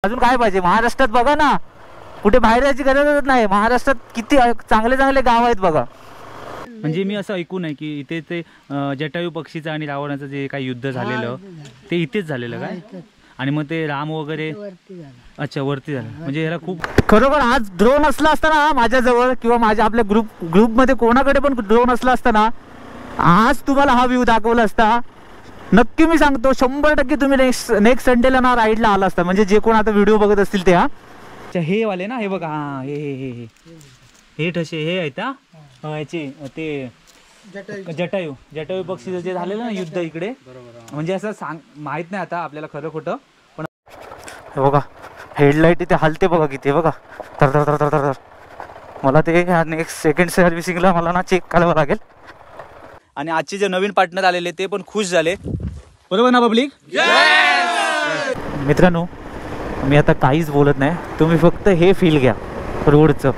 अजून काय पाहिजे? महाराष्ट्रात बघा ना, कुठे बाहेर जायची गरजच नाही. महाराष्ट्रात किती चांगले चांगले गाव आहेत बघा. म्हणजे मी असं ऐकून आहे की इथे ते जटायू पक्षीचं आणि रावणाचं जे काही युद्ध झालेलं ते इथेच झालेलं काय? आणि मग ते राम वगैरे अच्छा वरती झालं. म्हणजे याला खूप खरोखर आज ड्रोन असला असता ना माझ्याजवळ किंवा माझ्या आपल्या ग्रुपमध्ये कोणाकडे पण ड्रोन असला असता ना, आज तुम्हाला हा व्ह्यू दाखवला असता. नक्की मी सांगतो 100% तुम्ही नेक्स्ट संडेला ना राईडला आला असता. म्हणजे जे कोण आता व्हिडिओ बघत असतील ते. अच्छा हे वाले ना, हे बघा. हा हे ठसे हे आहेत हा याचे ते जटायू पक्षीचं जे झालेलं ना युद्ध इकडे. म्हणजे असं माहित नाही आता आपल्याला खरं खोटं. पण हे बघा हेडलाईट इथे हलते बघा किती. बघा तर तर तर तर मला ते नेक्स्ट सेकंड सर्व्हिसिंगला मला ना चेक करावं लागेल. आणि आजचे जे नवीन पार्टनर आलेले ते पण खुश झाले. बरोबर ना पब्लिक? मित्रांनो मी आता काहीच बोलत नाही, तुम्ही फक्त हे फील घ्या रोडचं.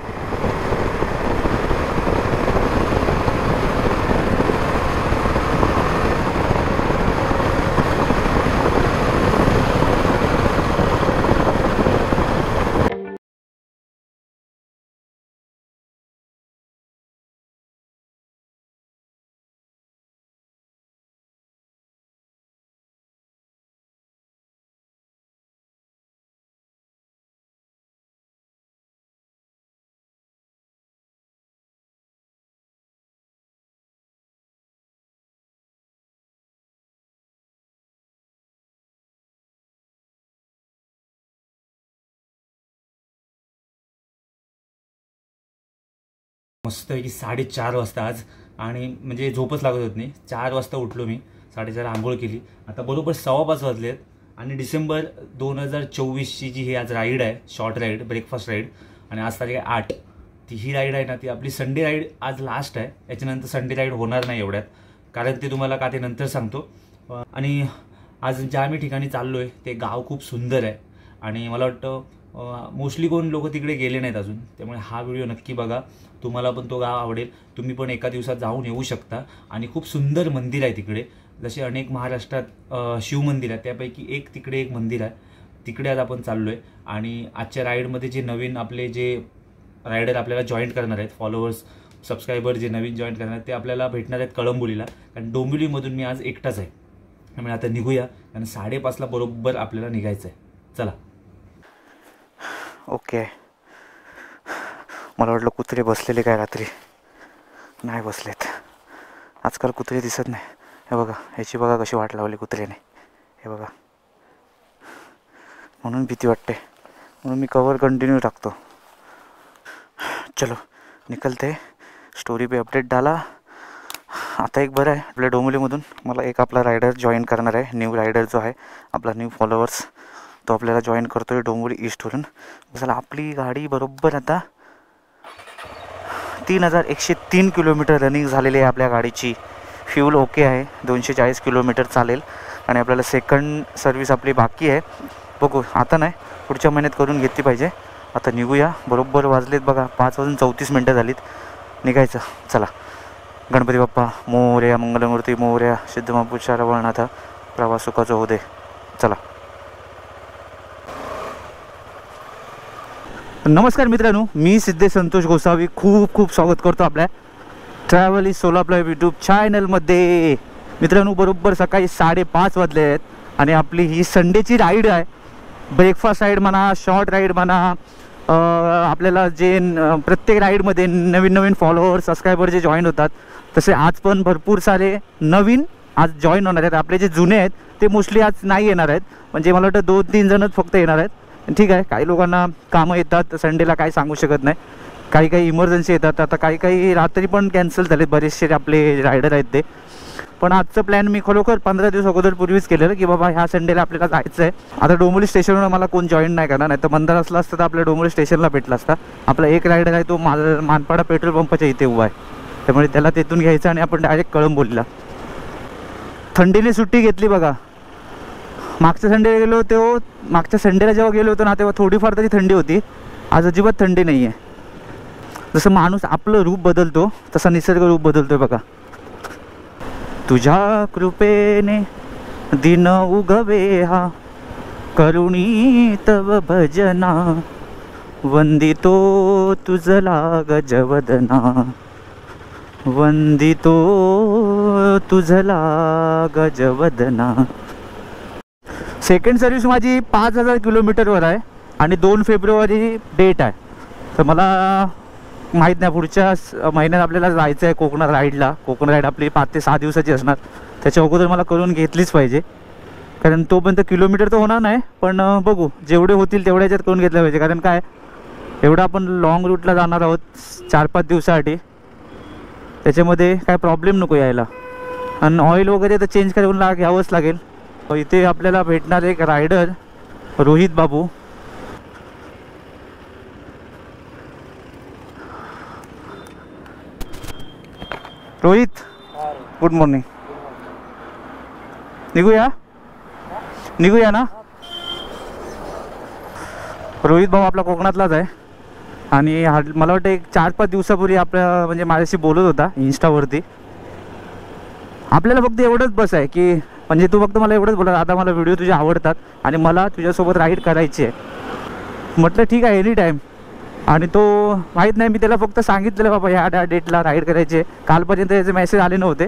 मस्त आहे की 4:30 वाजता आज. आणि म्हणजे झोपच लागत होत नाही. 4 वाजता उठलो मी, 4:30 आंघोळ केली. आता बरोबर 5:15 वाजलेत. आणि डिसेंबर 2024ची जी ही आज राईड आहे, शॉर्ट राईड, ब्रेकफास्ट राईड, आणि आज तारीख आहे 8. ती ही राईड आहे ना, ती आपली संडे राईड आज लास्ट आहे. याच्यानंतर संडे राईड होणार नाही एवढ्यात, कारण ते तुम्हाला का ते नंतर सांगतो. आणि आज ज्या मी ठिकाणी चाललो आहे ते गाव खूप सुंदर आहे. आणि मला वाटतं मोस्टली कोण लोक तिकडे गेले नाहीत अजून. त्यामुळे हा व्हिडिओ नक्की बघा, तुम्हाला पण तो गाव आवडेल. तुम्ही पण एका दिवसात जाऊन येऊ शकता. आणि खूप सुंदर मंदिर आहे तिकडे. जसे अनेक महाराष्ट्रात शिवमंदिर आहे त्यापैकी एक तिकडे एक मंदिर आहे. तिकडे आज आपण चाललो आहे. आणि आजच्या राईडमध्ये जे नवीन आपले जे रायडर आपल्याला जॉईन करणार आहेत, फॉलोअर्स सबस्क्रायबर जे नवीन जॉईन करणार आहेत ते आपल्याला भेटणार आहेत कळंबोलीला. कारण डोंबिवलीमधून मी आज एकटाच आहे. त्यामुळे आता निघूया, कारण 5:30 बरोबर आपल्याला निघायचं आहे. चला. ओके. मला वाटलं कुत्रे बसलेले काय रात्री. नाही बसलेत. आजकाल कुत्रे दिसत नाही. हे बघा ह्याची बघा कशी वाट लावली कुत्र्याने. हे बघा, म्हणून भीती वाटते. म्हणून मी कवर कंटिन्यू टाकतो. चलो निकलते. स्टोरी पे अपडेट डाला. आता एक बरं आहे, आपल्या डोंबिवलीमधून मला एक आपला रायडर जॉईन करणार आहे. न्यू रायडर जो आहे आपला, न्यू फॉलोअर्स, तो आपल्याला जॉईन करतो आहे डोंबिवली ईस्टवरून. चला आपली गाडी बरोबर आता 3103 किलोमीटर रनिंग झालेली आहे आपल्या गाडीची. फ्यूल ओके आहे, 240 किलोमीटर चालेल. आणि आपल्याला सेकंड सर्व्हिस आपली बाकी आहे. बघू आता नाही, पुढच्या महिन्यात करून घेतली पाहिजे. आता निघूया. बरोबर वाजलेत बघा 5:34 झालीत. निघायचं. चला. गणपती बाप्पा मोरया, मंगलमूर्ती मोरया, सिद्धमापूरच्या रवळनाथ, प्रवास सुखाचा होऊ दे. चला. नमस्कार मित्रांनो, मी सिद्धेश संतोष गोसावी खूप खूप स्वागत करतो आपल्या ट्रॅव्हल इज सोलापूर यूट्यूब चॅनलमध्ये. मित्रांनो बरोबर सकाळी 5:30 वाजले आहेत. आणि आपली ही संडेची राईड आहे. ब्रेकफास्ट राईड म्हणा, शॉर्ट राईड म्हणा. आपल्याला जे प्रत्येक राईडमध्ये नवीन नवीन फॉलोअर सबस्क्रायबर जे जॉईन होतात, तसे आज पण भरपूर सारे नवीन आज जॉईन होणार आहेत. आपले जे जुने आहेत ते मोस्टली आज नाही येणार आहेत. म्हणजे मला वाटतं 2-3 जणच फक्त येणार आहेत. ठीक आहे, काही लोकांना कामं येतात संडेला, काही सांगू शकत नाही. काही काही इमर्जन्सी येतात. आता काही काही रात्री पण कॅन्सल झाले बरेचसे आपले रायडर आहेत ते. पण आजचं प्लॅन मी खरोखर 15 दिवस अगोदर पूर्वीच केलेलं की बाबा ह्या संडेला आपल्याला जायचं आहे. आता डोंबिवली स्टेशनवर मला कोण जॉईन नाही करणार. नाही तर मंदार असला असतं तर आपल्या डोंबिवली स्टेशनला भेटला असता. आपला एक रायडर आहे तो मानपाडा पेट्रोल पंपाच्या इथे उभा आहे. त्यामुळे त्याला तिथून घ्यायचं आणि आपण डायरेक्ट कळंबोलीला. थंडीने सुट्टी घेतली बघा. मागच्या संडेला गेलो होतो, मागच्या संडेला जेव्हा गेलो होतो ना तेव्हा थोडीफार तरी थंडी होती. आज अजिबात थंडी नाही आहे. जसं माणूस आपलं रूप बदलतो तसा निसर्ग रूप बदलतोय बघा. तुझ्या कृपेने दिन उगवे हा, करुणी तव भजना वंदितो तुझला गजवदना वंदितो तुझला गजवदना. सेकंड सर्व्हिस माझी 5000 किलोमीटरवर आहे आणि 2 फेब्रुवारी डेट आहे. तर मला माहीत नाही पुढच्या महिन्यात आपल्याला जायचं आहे कोकणात राईडला. कोकण राईड आपली 5 ते 6 दिवसाची असणार. त्याच्या अगोदर मला करून घेतलीच पाहिजे, कारण तोपर्यंत किलोमीटर तर होणार नाही, पण बघू जेवढे होतील तेवढ्या ह्याच्यात करून घेतलं पाहिजे. कारण काय एवढं आपण लॉंग रूटला जाणार आहोत 4-5 दिवसासाठी, त्याच्यामध्ये काय प्रॉब्लेम नको यायला. आणि ऑइल वगैरे तर चेंज करून घ्यावंच लागेल. इथे आपल्याला भेटणार एक rider Rohit Babu. Rohit, good morning. निघूया ना. रोहित भाऊ आपला कोकणातलाच आहे आणि मला वाटतं एक 4-5 दिवसापूर्वी आपल्या म्हणजे माझ्याशी बोलत होता इन्स्टावरती. आपल्याला फक्त एवढंच बस आहे की म्हणजे तू फक्त मला एवढंच बोला, आता मला व्हिडिओ तुझे आवडतात आणि मला तुझ्यासोबत राईड करायची आहे. म्हटलं ठीक आहे, एनी टाईम. आणि तो माहीत नाही, मी त्याला फक्त सांगितलेलं बाबा ह्या डेटला राईड करायचे. कालपर्यंत त्याचे मेसेज आले नव्हते.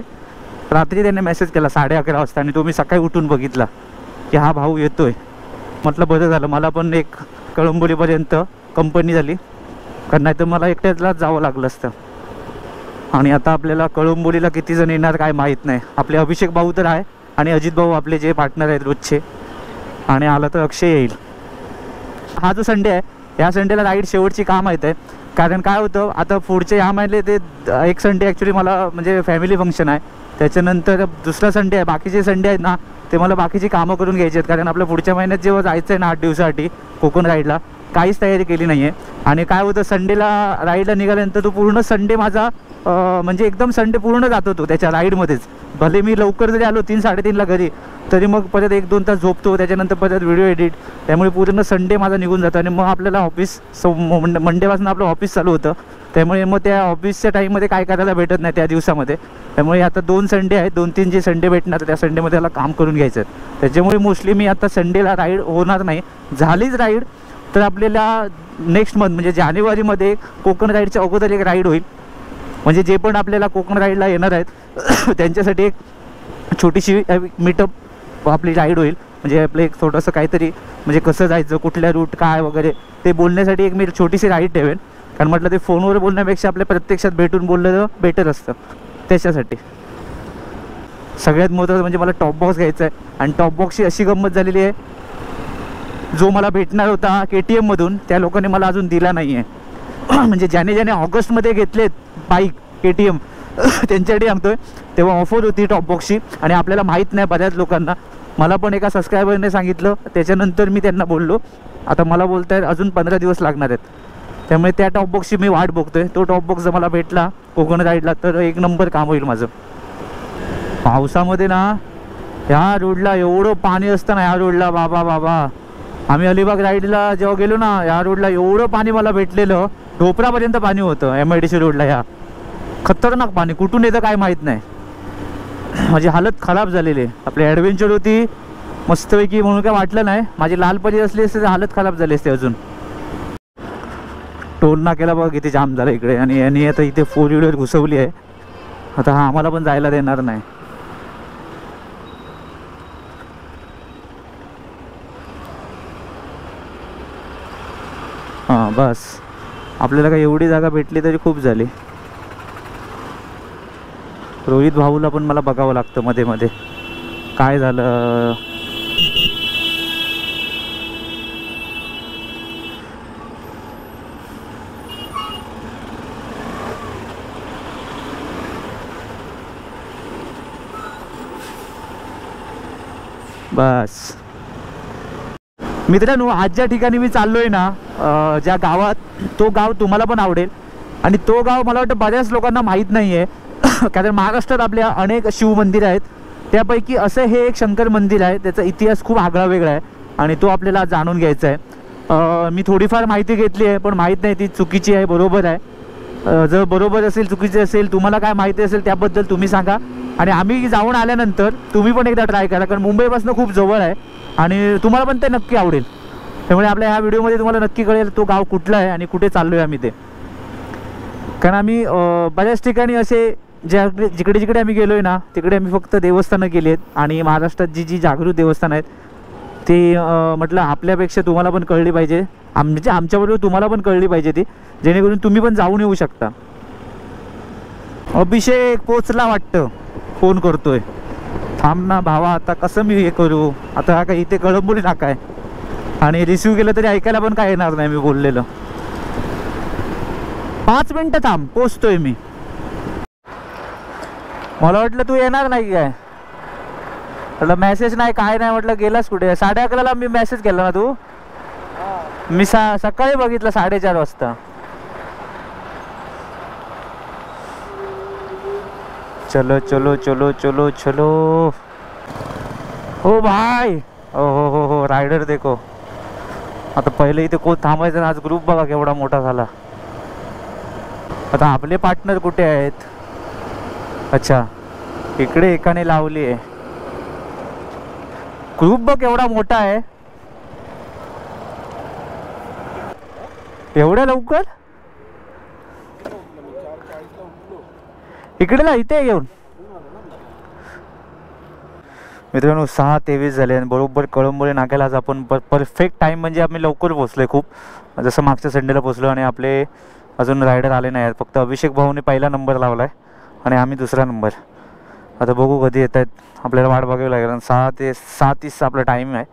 रात्री त्याने मेसेज केला 11:30 वाजता आणि तो मी सकाळी उठून बघितला की हा भाऊ येतोय. म्हटलं बरं झालं, मला पण एक कळंबोलीपर्यंत कंपनी झाली, कारण नाही तर मला एकट्यालाच जावं लागलं असतं. आणि आता आपल्याला कळंबोलीला किती जण येणार काय माहीत नाही. आपले अभिषेक भाऊ तर आहे आणि अजित भाऊ आपले जे पार्टनर आहेत रोजचे, आणि आला तर अक्षय येईल. हा जो संडे आहे या संडेला राईड शेवटची काम येत आहे. कारण काय होतं आता पुढचे ह्या महिन्यात ते एक संडे ॲक्च्युली मला म्हणजे फॅमिली फंक्शन आहे, त्याच्यानंतर दुसरा संडे आहे. बाकीचे संडे आहेत ना ते मला बाकीची कामं करून घ्यायची आहेत, कारण आपल्या पुढच्या महिन्यात जेव्हा जायचं आहे ना 8 दिवसासाठी कोकण राईडला, काहीच तयारी केली नाही आहे. आणि काय होतं संडेला राईडला निघाल्यानंतर तो पूर्ण संडे माझा म्हणजे एकदम संडे पूर्ण जात होतो त्याच्या राईडमध्येच. भले मी लवकर जरी आलो 3-3:30ला घरी, तरी मग परत 1-2 तास झोपतो, त्याच्यानंतर परत व्हिडिओ एडिट, त्यामुळे पूर्ण संडे माझा निघून जातो. आणि मग आपल्याला ऑफिस मंडेपासून आपलं ऑफिस चालू होतं, त्यामुळे मग त्या ऑफिसच्या टाईममध्ये काय करायला भेटत नाही त्या दिवसामध्ये. त्यामुळे आता 2 संडे आहेत, 2-3 जे संडे भेटणार त्या संडेमध्ये मला काम करून घ्यायचं आहे. त्याच्यामुळे मोस्टली मी आता संडेला राईड होणार नाही. झालीच राईड तर आपल्याला नेक्स्ट मंथ म्हणजे जानेवारीमध्ये कोकण राईडच्या अगोदर एक राईड होईल. म्हणजे जे पण आपल्याला कोकण राईडला येणार आहेत त्यांच्यासाठी एक छोटीशी मीटअप आपली राईड होईल. म्हणजे आपलं एक थोडंसं काहीतरी म्हणजे कसं जायचं, कुठल्या रूट काय वगैरे ते बोलण्यासाठी एक मी छोटीशी राईड ठेवेन. कारण म्हटलं ते फोनवर बोलण्यापेक्षा आपल्या प्रत्यक्षात भेटून बोललं बेटर असतं. त्याच्यासाठी सगळ्यात महत्त्वाचं म्हणजे मला टॉप बॉक्स घ्यायचा आहे. आणि टॉप बॉक्सची अशी गंमत झालेली आहे, जो मला भेटणार होता KTM मधून त्या लोकांनी मला अजून दिला नाही आहे. म्हणजे ज्याने ऑगस्टमध्ये घेतलेत बाईक KTM त्यांच्यासाठी सांगतोय, तेव्हा ऑफर होती टॉप बॉक्सची. आणि आपल्याला माहीत नाही बऱ्याच लोकांना, मला पण एका सबस्क्रायबरने सांगितलं, त्याच्यानंतर मी त्यांना बोललो. आता मला बोलत आहेत अजून 15 दिवस लागणार आहेत. त्यामुळे त्या टॉप बॉक्सची मी वाट बघतोय. तो टॉप बॉक्स जर मला भेटला कोकण राईडला तर एक नंबर काम होईल माझं. पावसामध्ये ना ह्या रोडला एवढं पाणी असतं ना, ह्या रोडला बाबा आम्ही अलिबाग राईडला जेव्हा गेलो ना ह्या रोडला एवढं पाणी मला भेटलेलं, ढोपरापर्यंत पाणी होतं MIDC रोडला. ह्या खतरनाक पाणी कुठून येतं काय माहीत नाही. माझी हालत खराब झालेली आहे. आपली ॲडव्हेंचर होती मस्तपैकी म्हणून काय वाटलं नाही. माझी लालपरी असली असते तर हालत खराब झाली असते. अजून टोल नाक्याला बघा किती जाम झालं इकडे. आणि यांनी आता इथे 4 व्हीलर घुसवली आहे. आता हा आम्हाला पण जायला देणार नाही. हां बस, आपल्याला काय एवढी जागा भेटली तरी खूप झाली. रोहित भाऊला पण मला बघावं लागतं मध्ये मध्ये काय झालं. बस मित्रांनो, आज ज्या ठिकाणी मी चाललोय ना, ज्या गावात, तो गाव तुम्हाला पण आवडेल. आणि तो गाव मला वाटतं बऱ्याच लोकांना माहीत नाही आहे. कारण महाराष्ट्रात आपल्या अनेक शिवमंदिरं आहेत, त्यापैकी असं हे एक शंकर मंदिर आहे. त्याचा इतिहास खूप आगळा वेगळा आहे आणि तो आपल्याला जाणून घ्यायचा आहे. मी थोडीफार माहिती घेतली आहे, पण माहीत नाही ती चुकीची आहे बरोबर आहे. जर बरोबर असेल चुकीची असेल, तुम्हाला काय माहिती असेल त्याबद्दल तुम्ही सांगा. आणि आम्ही जाऊन आल्यानंतर तुम्ही पण एकदा ट्राय करा, कारण मुंबईपासून खूप जवळ आहे. आणि तुम्हाला पण ते नक्की आवडेल. त्यामुळे आपल्या ह्या व्हिडिओमध्ये तुम्हाला नक्की कळेल तो गाव कुठला आहे आणि कुठे चाललो आहे आम्ही ते. कारण आम्ही बऱ्याच ठिकाणी असे जिकडे जिकडे आम्ही गेलो आहे ना तिकडे आम्ही फक्त देवस्थानं केली आहेत आणि महाराष्ट्रात जी जागृत देवस्थानं आहेत ती म्हटलं आपल्यापेक्षा तुम्हाला पण कळली पाहिजे, म्हणजे आमच्याबरोबर तुम्हाला पण कळली पाहिजे ती, जेणेकरून तुम्ही पण जाऊन येऊ शकता. अभिषेक पोचला वाटतं, फोन करतोय. थांब ना भावा, आता कसं मी हे करू, आता काय इथे कळंबोली नाका आहे आणि रिसिव्ह केलं तरी ऐकायला पण काय येणार नाही मी बोललेलं. 5 मिनटं थांब, पोचतोय मी. मला वाटलं तू येणार नाही काय, म्हटलं मेसेज नाही काय नाही, म्हटलं गेलास कुठे. 11:30ला मी मेसेज केला ना तू, मी सकाळी बघितलं 4:30 वाजता. चलो चलो चलो चलो चलो. ओ भाई, हो रायडर देखो. आता पहिले इथे कोण थांबायचं ना, आज ग्रुप बघा केवढा मोठा झाला. आता आपले पार्टनर कुठे आहेत? अच्छा, इकडे एकाने लावली आहे. ग्रुप बघ एवढा मोठा आहे. एवढ्या लवकर इकडे ना, इथे येऊन. मित्रांनो 6:23 झाले आणि बरोबर कळंबोली नाक्याला आज आपण परफेक्ट टाईम, म्हणजे आम्ही लवकर पोहोचलोय खूप. जसं मागच्या संडेला पोहोचलो आणि आपले अजून रायडर आले नाही आहेत. फक्त अभिषेक भाऊने पहिला नंबर लावला आहे आणि आम्ही दुसरा नंबर. आता बघू कधी येत आहेत, आपल्याला वाट बघावी लागेल. 6 ते 6:30 आपला टाईम आहे.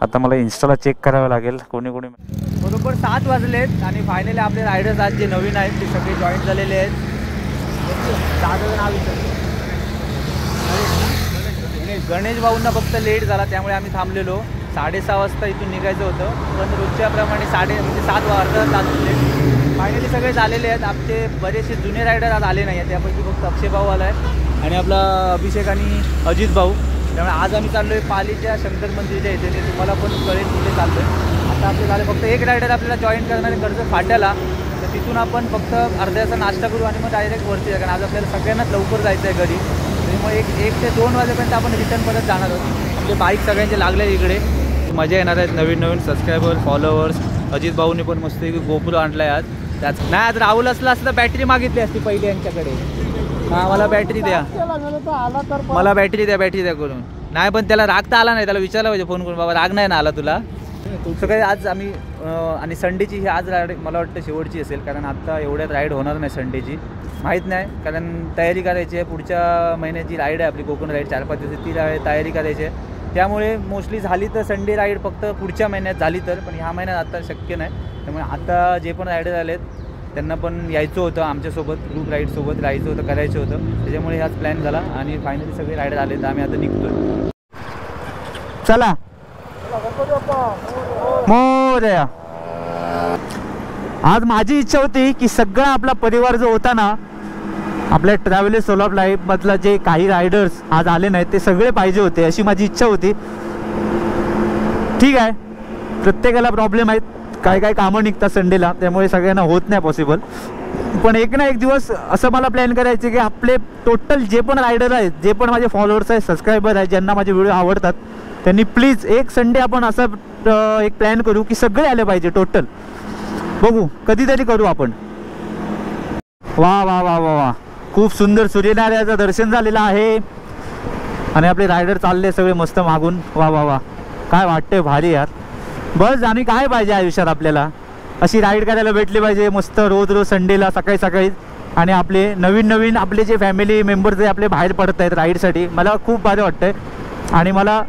आता मला इन्स्टाला चेक करावं लागेल कोणी. बरोबर 7 वाजलेत आणि फायनली आपले रायडर्स आज जे नवीन आहेत ते सगळे जॉईन झालेले आहेत. नाव गणेश भाऊंना फक्त लेट झाला त्यामुळे आम्ही थांबलेलो. 6:30 वाजता इथून निघायचं होतं, पण रोजच्याप्रमाणे 7 वाजता लेट. फायनली सगळे झालेले आहेत. आमचे बरेचसे जुने रायडर आज आले नाही आहेत, त्यापैकी फक्त अक्षय भाऊ आला आहे आणि आपला अभिषेक आणि अजित भाऊ. त्यामुळे आज आम्ही चाललो आहे पालीच्या शंकर मंदिरच्या इथे. ते तुम्हाला पण कळेल कुठे चाललो आहे. आता आपले झाले फक्त एक रायडर आपल्याला जॉईन करणार आहे कर्जत फाट्याला. तर तिथून आपण फक्त अर्ध्याचा नाश्ता करू आणि मग डायरेक्ट वरती जाऊ, कारण आज आपल्याला सगळ्यांनाच लवकर जायचं आहे घरी. मग 1 ते 2 वाजेपर्यंत आपण रिटर्न परत जाणार आहोत. आपले बाईक सगळ्यांचे लागले इकडे, मजा येणार आहेत. नवीन सबस्क्रायबर फॉलोअर्स. अजित भाऊने पण मस्त गोप्रो आणला आहे आज. त्याच नाही, आज राहुल असला असतं बॅटरी मागितली असती पहिली यांच्याकडे. हां, मला बॅटरी द्या, मला बॅटरी द्या करून. नाही पण त्याला राग तर आला नाही, त्याला विचारलं पाहिजे फोन करून, बाबा राग नाही ना आला तुला. सगळे आज आम्ही आणि संडेची ही आज राईड मला वाटतं शेवटची असेल, कारण आता एवढ्यात राईड होणार नाही संडेची, माहीत नाही. कारण तयारी करायची आहे, पुढच्या महिन्याची राईड आहे आपली कोकण राईड 4-5 दिवस, ती तयारी करायची आहे. त्यामुळे मोस्टली झाली तर संडे राईड फक्त पुढच्या महिन्यात झाली तर, पण ह्या महिन्यात आता शक्य नाही. त्यामुळे आता जे पण रायडर आलेत त्यांना पण यायचं होतं आमच्यासोबत, ग्रुप राईडसोबत राहायचं होतं, करायचं होतं. त्याच्यामुळे हाच प्लॅन झाला आणि फायनली सगळे रायडर आले तर आम्ही आता निघतोय. चला मोरया. आज माझी इच्छा होती की सगळा आपला परिवार जो होता ना, आपल्या ट्रॅव्हल्स सोलो ऑफ लाईफ मधला जे काही रायडर्स आज आले नाहीत ते सगळे पाहिजे होते, अशी माझी इच्छा होती. ठीक आहे, प्रत्येकाला प्रॉब्लेम आहेत, काय कामं निघतात संडेला, त्यामुळे सगळ्यांना होत नाही पॉसिबल. पण एक ना एक दिवस असं मला प्लॅन करायचे की आपले टोटल जे पण रायडर आहेत, जे पण माझे फॉलोअर्स आहेत, सबस्क्रायबर आहेत, ज्यांना माझे व्हिडिओ आवडतात, त्यांनी प्लीज एक संडे आपण असं एक प्लॅन करू की सगळे आले पाहिजे टोटल. बघू कधीतरी करू आपण. वा वा वा वा वा, खूप सुंदर सूर्यनारायणाचं दर्शन झालेलं आहे आणि आपले रायडर चालले सगळे मस्त मागून. वा वा वा, काय वाटतंय भारी यार. बस आणि काय पाहिजे आयुष्यात, आपल्याला अशी राईड करायला भेटली पाहिजे मस्त रोज संडेला सकाळी सकाळी. आणि आपले नवीन आपले जे फॅमिली मेंबर्स जे आपले बाहेर पडत आहेत राईडसाठी, मला खूप भारी वाटतंय. आणि मला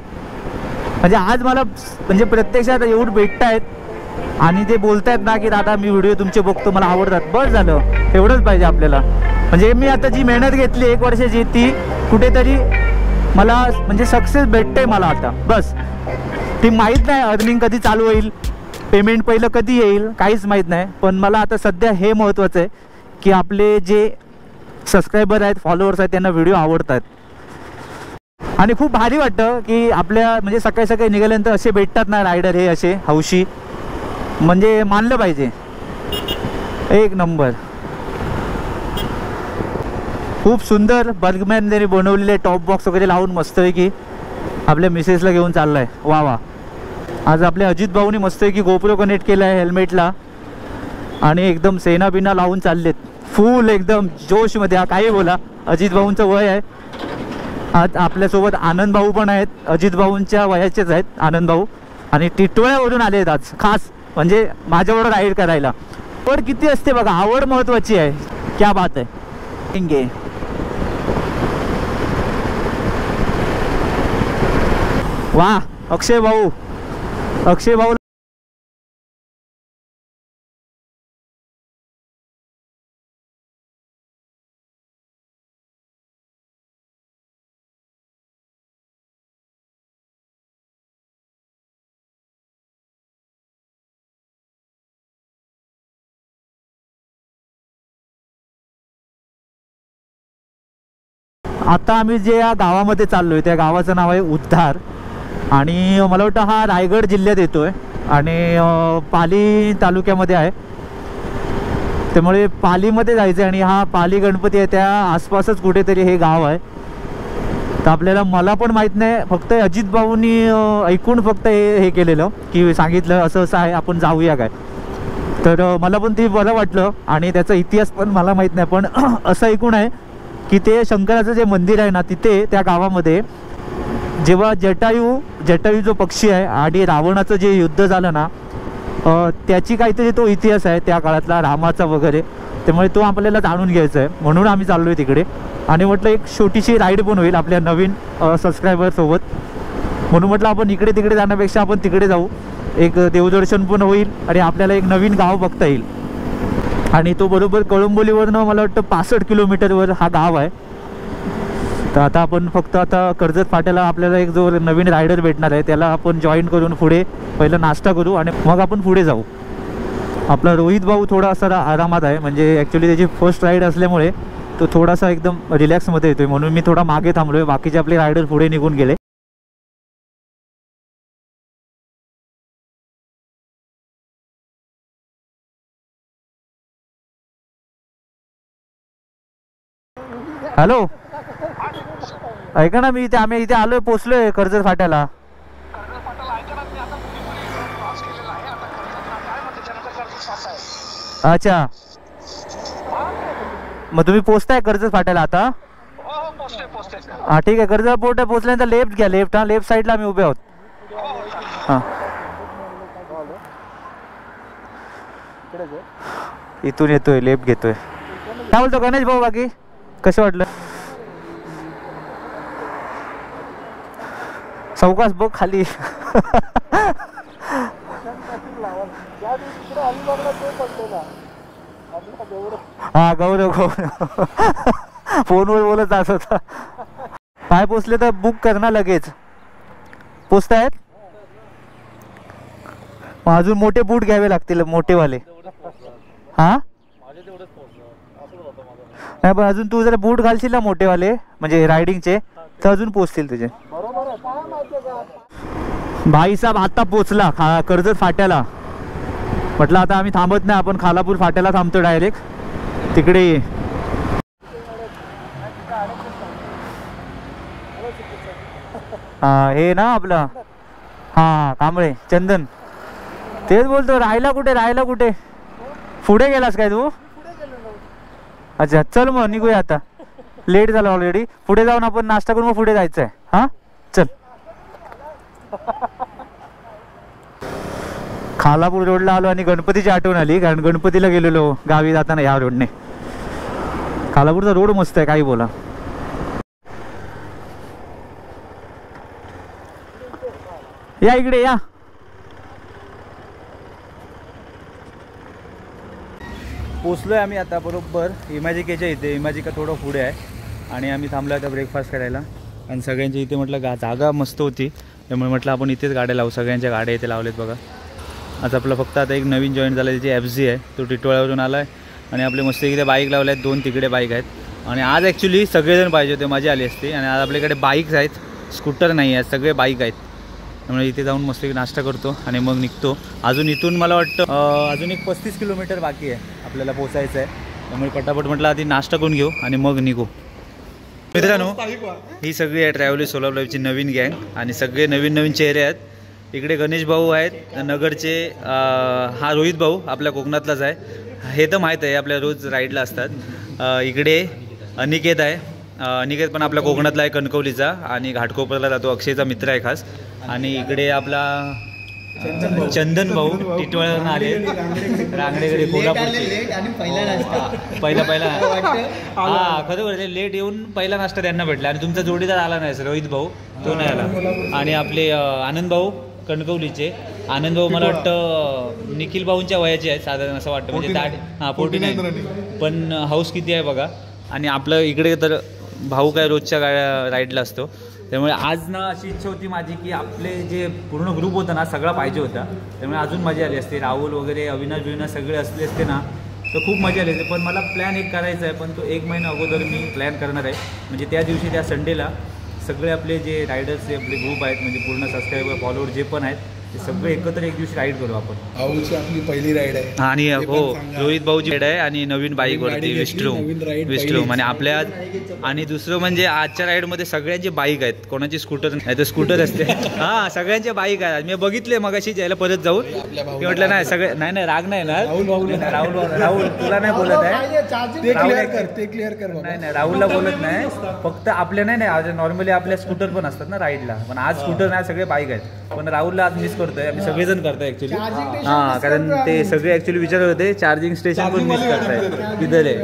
म्हणजे आज मला म्हणजे प्रत्यक्षात एवढं भेटत आहेत आणि ते बोलत आहेत ना की दादा मी व्हिडिओ तुमचे बघतो, मला आवडतात. बस झालं, एवढंच पाहिजे आपल्याला. म्हणजे मी आता जी मेहनत घेतली 1 वर्षाची ती कुठेतरी मला म्हणजे सक्सेस भेटते मला आता. बस ती माहीत नाही अर्निंग कधी चालू होईल, पेमेंट पहिलं कधी येईल, काहीच माहीत नाही. पण मला आता सध्या हे महत्त्वाचं आहे की आपले जे सबस्क्रायबर आहेत, फॉलोअर्स आहेत, त्यांना व्हिडिओ आवडतात. आणि खूप भारी वाटतं की आपल्या म्हणजे सकाळी सकाळी निघाल्यानंतर असे भेटतात ना रायडर, हे असे हौशी, म्हणजे मानलं पाहिजे. एक नंबर, खूप सुंदर बर्गमॅन त्यांनी बनवलेले टॉप बॉक्स वगैरे लावून मस्त आहे की. आपल्या मिसेसला घेऊन चाललाय. वा वा. आज आपल्या अजित भाऊनी मस्त की गोप्रो कनेक्ट केला आहे हेल्मेटला आणि एकदम सेना बिना लावून चाललेत फुल एकदम जोशमध्ये. काही बोला, अजित भाऊंचं वय आहे. आज आपल्यासोबत आनंद भाऊ पण आहेत, अजित भाऊंच्या वयाचेच आहेत आनंद भाऊ, आणि टिटोळ्यावरून आले आहेत आज खास, म्हणजे माझ्याबरोबर राईड करायला. पण किती असते बघा, आवड महत्त्वाची आहे. क्या बात आहे. इंगे वा. अक्षय भाऊ, अक्षय भाऊ आता आम्ही जे या गावामध्ये चाललोय त्या गावाचं नाव आहे उद्धार, आणि मला वाटतं हा रायगड जिल्ह्यात येतोय आणि पाली तालुक्यामध्ये आहे. त्यामुळे पालीमध्ये जायचं आहे आणि हा पाली गणपती आहे त्या आसपासच कुठेतरी हे गाव आहे. तर आपल्याला, मला पण माहीत नाही, फक्त अजित भाऊंनी ऐकून फक्त हे केलेलं की सांगितलं असं असं आहे, आपण जाऊया काय. तर मला पण ते बरं वाटलं आणि त्याचा इतिहास पण मला माहीत नाही, पण असं ऐकून आहे की ते शंकराचं जे मंदिर आहे ना तिथे त्या गावामध्ये जेव्हा जटायू जो पक्षी आहे आणि रावणाचं जे युद्ध झालं ना त्याची काहीतरी तो इतिहास आहे त्या काळातला रामाचा वगैरे. त्यामुळे तो आपल्याला जाणून घ्यायचा आहे, म्हणून आम्ही चाललो आहे तिकडे. आणि म्हटलं एक छोटीशी राईड पण होईल आपल्या नवीन सबस्क्रायबरसोबत, म्हणून म्हटलं आपण इकडे तिकडे जाण्यापेक्षा आपण तिकडे जाऊ, एक देवदर्शन पण होईल आणि आपल्याला एक नवीन गाव बघता येईल. आणि तो बरोबर कळंबोलीवरनं मला वाटतं 65 किलोमीटरवर हा गाव आहे. तर आता आपण फक्त आता कर्जत फाट्याला आपल्याला एक जो नवीन रायडर भेटणार आहे त्याला आपण जॉईन करून पुढे पहिलं नाश्ता करू आणि मग आपण पुढे जाऊ. आपला रोहित भाऊ थोडासा आरामात आहे, म्हणजे ॲक्च्युली त्याची फर्स्ट राईड असल्यामुळे तो थोडासा एकदम रिलॅक्समध्ये येतोय, म्हणून मी थोडा मागे थांबलो आहे. बाकीचे आपले रायडर पुढे निघून गेले. हॅलो, ऐका ना, मी इथे आम्ही इथे आलोय, पोचलोय कर्जत फाट्याला. अच्छा, मग तुम्ही पोचताय कर्जत फाट्याला आता? हा ठीक आहे. कर्जत फाट्याला पोचल्यानंतर लेफ्ट घ्या, लेफ्ट. हा, लेफ्ट साईडला आम्ही उभे आहोत. हां, इथून येतोय, लेफ्ट घेतोय. काय बोलतो गणेश भाऊ, बाकी कसं वाटलं? चौकास बघ खाली. हा, गौरव फोनवर बोलत असत होता. पाय पोचले तर बुक कर ना लगेच. पोचतायत मग अजून मोठे बूट घ्यावे लागतील, मोठेवाले. हा नाही, पण अजून तू जर बूट घालशील ना मोठेवाले, म्हणजे रायडिंगचे, तर अजून पोचतील तुझे. भाईसाहेब आता पोचला कर्जत फाट्याला. म्हटलं आता आम्ही थांबत नाही, आपण खालापूर फाट्याला थांबतो डायरेक्ट. तिकडे ये. हा, हे ना आपलं, हा कांबळे चंदन, तेच बोलतो. राहायला कुठे पुढे गेलास काय तू? अच्छा, चल मग निघूया आता, लेट झाला ऑलरेडी. पुढे जाऊन आपण नाश्ता करून मग पुढे जायचं आहे. हा चल. खालापूर रोडला आलो आणि गणपतीची आठवण आली, कारण गणपतीला गेलेलो गावी जाताना ह्या रोडने. खालापूरचा रोड मस्त आहे, काही बोला. या इकडे या. पोचलोय आम्ही आता बरोबर इमॅजिकेच्या इथे. इमॅजिका थोडं पुढे आहे आणि आम्ही थांबलो आता ब्रेकफास्ट करायला. आणि सगळ्यांच्या इथे म्हटलं जागा मस्त होती, त्यामुळे म्हटलं आपण इथेच गाड्या लावू. सगळ्यांच्या गाड्या इथे लावलेत बघा. आज आपलं फक्त आता एक नवीन जॉईन झाला, त्याची FZ आहे, तो टिटोळ्यावरून आला आहे. आणि आपले मस्त इकडे बाईक लावल्या आहेत, 2 तिकडे बाईक आहेत. आणि आज ॲक्च्युली सगळेजण पाहिजे होते, मजा आली असती. आणि आज आपल्याकडे बाईक्स आहेत, स्कूटर नाही आहेत, सगळे बाईक आहेत. त्यामुळे इथे जाऊन मस्त नाश्ता करतो आणि मग निघतो. अजून इथून मला वाटतं अजून एक 35 किलोमीटर बाकी आहे आपल्याला पोचायचं आहे. त्यामुळे पटापट म्हटलं आधी नाश्ता करून घेऊ आणि मग निघू. मित्रांनो ही सगळी आहे ट्रॅव्हल सोलापूर लाईव्हची नवीन गँग आणि सगळे नवीन नवीन चेहरे आहेत. इकडे गणेश भाऊ आहेत नगरचे, हा रोहित भाऊ आपल्या कोकणातलाच आहे, हे तर माहीत आहे आपल्या रोज राईडला असतात. इकडे अनिकेत आहे, अनिकेत पण आपल्या कोकणातला आहे कणकवलीचा आणि घाटकोपरला जातो, अक्षयचा मित्र आहे खास. आणि इकडे आपला चंदन भाऊ टिटवाळ्यावरून आले, रांगडेकडे कोल्हापूरचे. पहिला हा खरोखर लेट येऊन पहिला नाश्ता त्यांना भेटला आणि तुमचा जोडीदार आला नाही रोहित भाऊ, तो नाही आला. आणि आपले आनंद भाऊ कणकवलीचे, आनंद भाऊ मला वाटतं निखिल भाऊंच्या वयाचे आहेत साधारण असं वाटतं, म्हणजे 49 पण हाऊस किती आहे बघा. आणि आपलं इकडे तर भाऊ काय रोजच्या राईडला असतो, त्यामुळे आज ना अशी इच्छा होती माझी की आपले जे पूर्ण ग्रुप होता ना सगळा पाहिजे होता, त्यामुळे अजून मजा आली असते. राहुल वगैरे अविनाश सगळे असले असते ना तर खूप मजा आली असते. पण मला प्लॅन एक करायचा आहे, पण तो 1 महिना अगोदर मी प्लॅन करणार आहे. म्हणजे त्या दिवशी त्या संडेला सगळे आपले जे रायडर्सचे आपले ग्रुप आहेत, म्हणजे पूर्ण सबस्क्रायबर फॉलोअर जे पण आहेत ते सगळे एकत्र एक दिवशी राईड करू आपण. भाऊची आपली पहिली राईड आहे. आणि हो रोहित भाऊची राईड आहे आणि नवीन बाईकवरती विस्ट्रूम आणि आपल्या. आणि दुसरं म्हणजे आजच्या राईडमध्ये सगळ्यांचे बाईक आहेत, कोणाची स्कूटर नाही तर स्कूटर असते. हां सगळ्यांचे बाईक आहेत. मी बघितले मगाशी यायला परत जाऊन मी म्हटलं नाही सगळे नाही राग नाही ना राहुल तुला नाही बोलत आहे, क्लिअर कर. नाही राहुलला बोलत नाही, फक्त आपल्या नाही नॉर्मली आपल्या स्कूटर पण असतात ना राईडला, पण आज स्कूटर नाही सगळे बाईक आहेत. पण राहुलला आज मिस करतोय, आम्ही सगळेजण करतोय ऍक्च्युली. हां कारण ते सगळे ऍक्च्युली विचारत होते चार्जिंग स्टेशन पण मिस करताय किधर आहे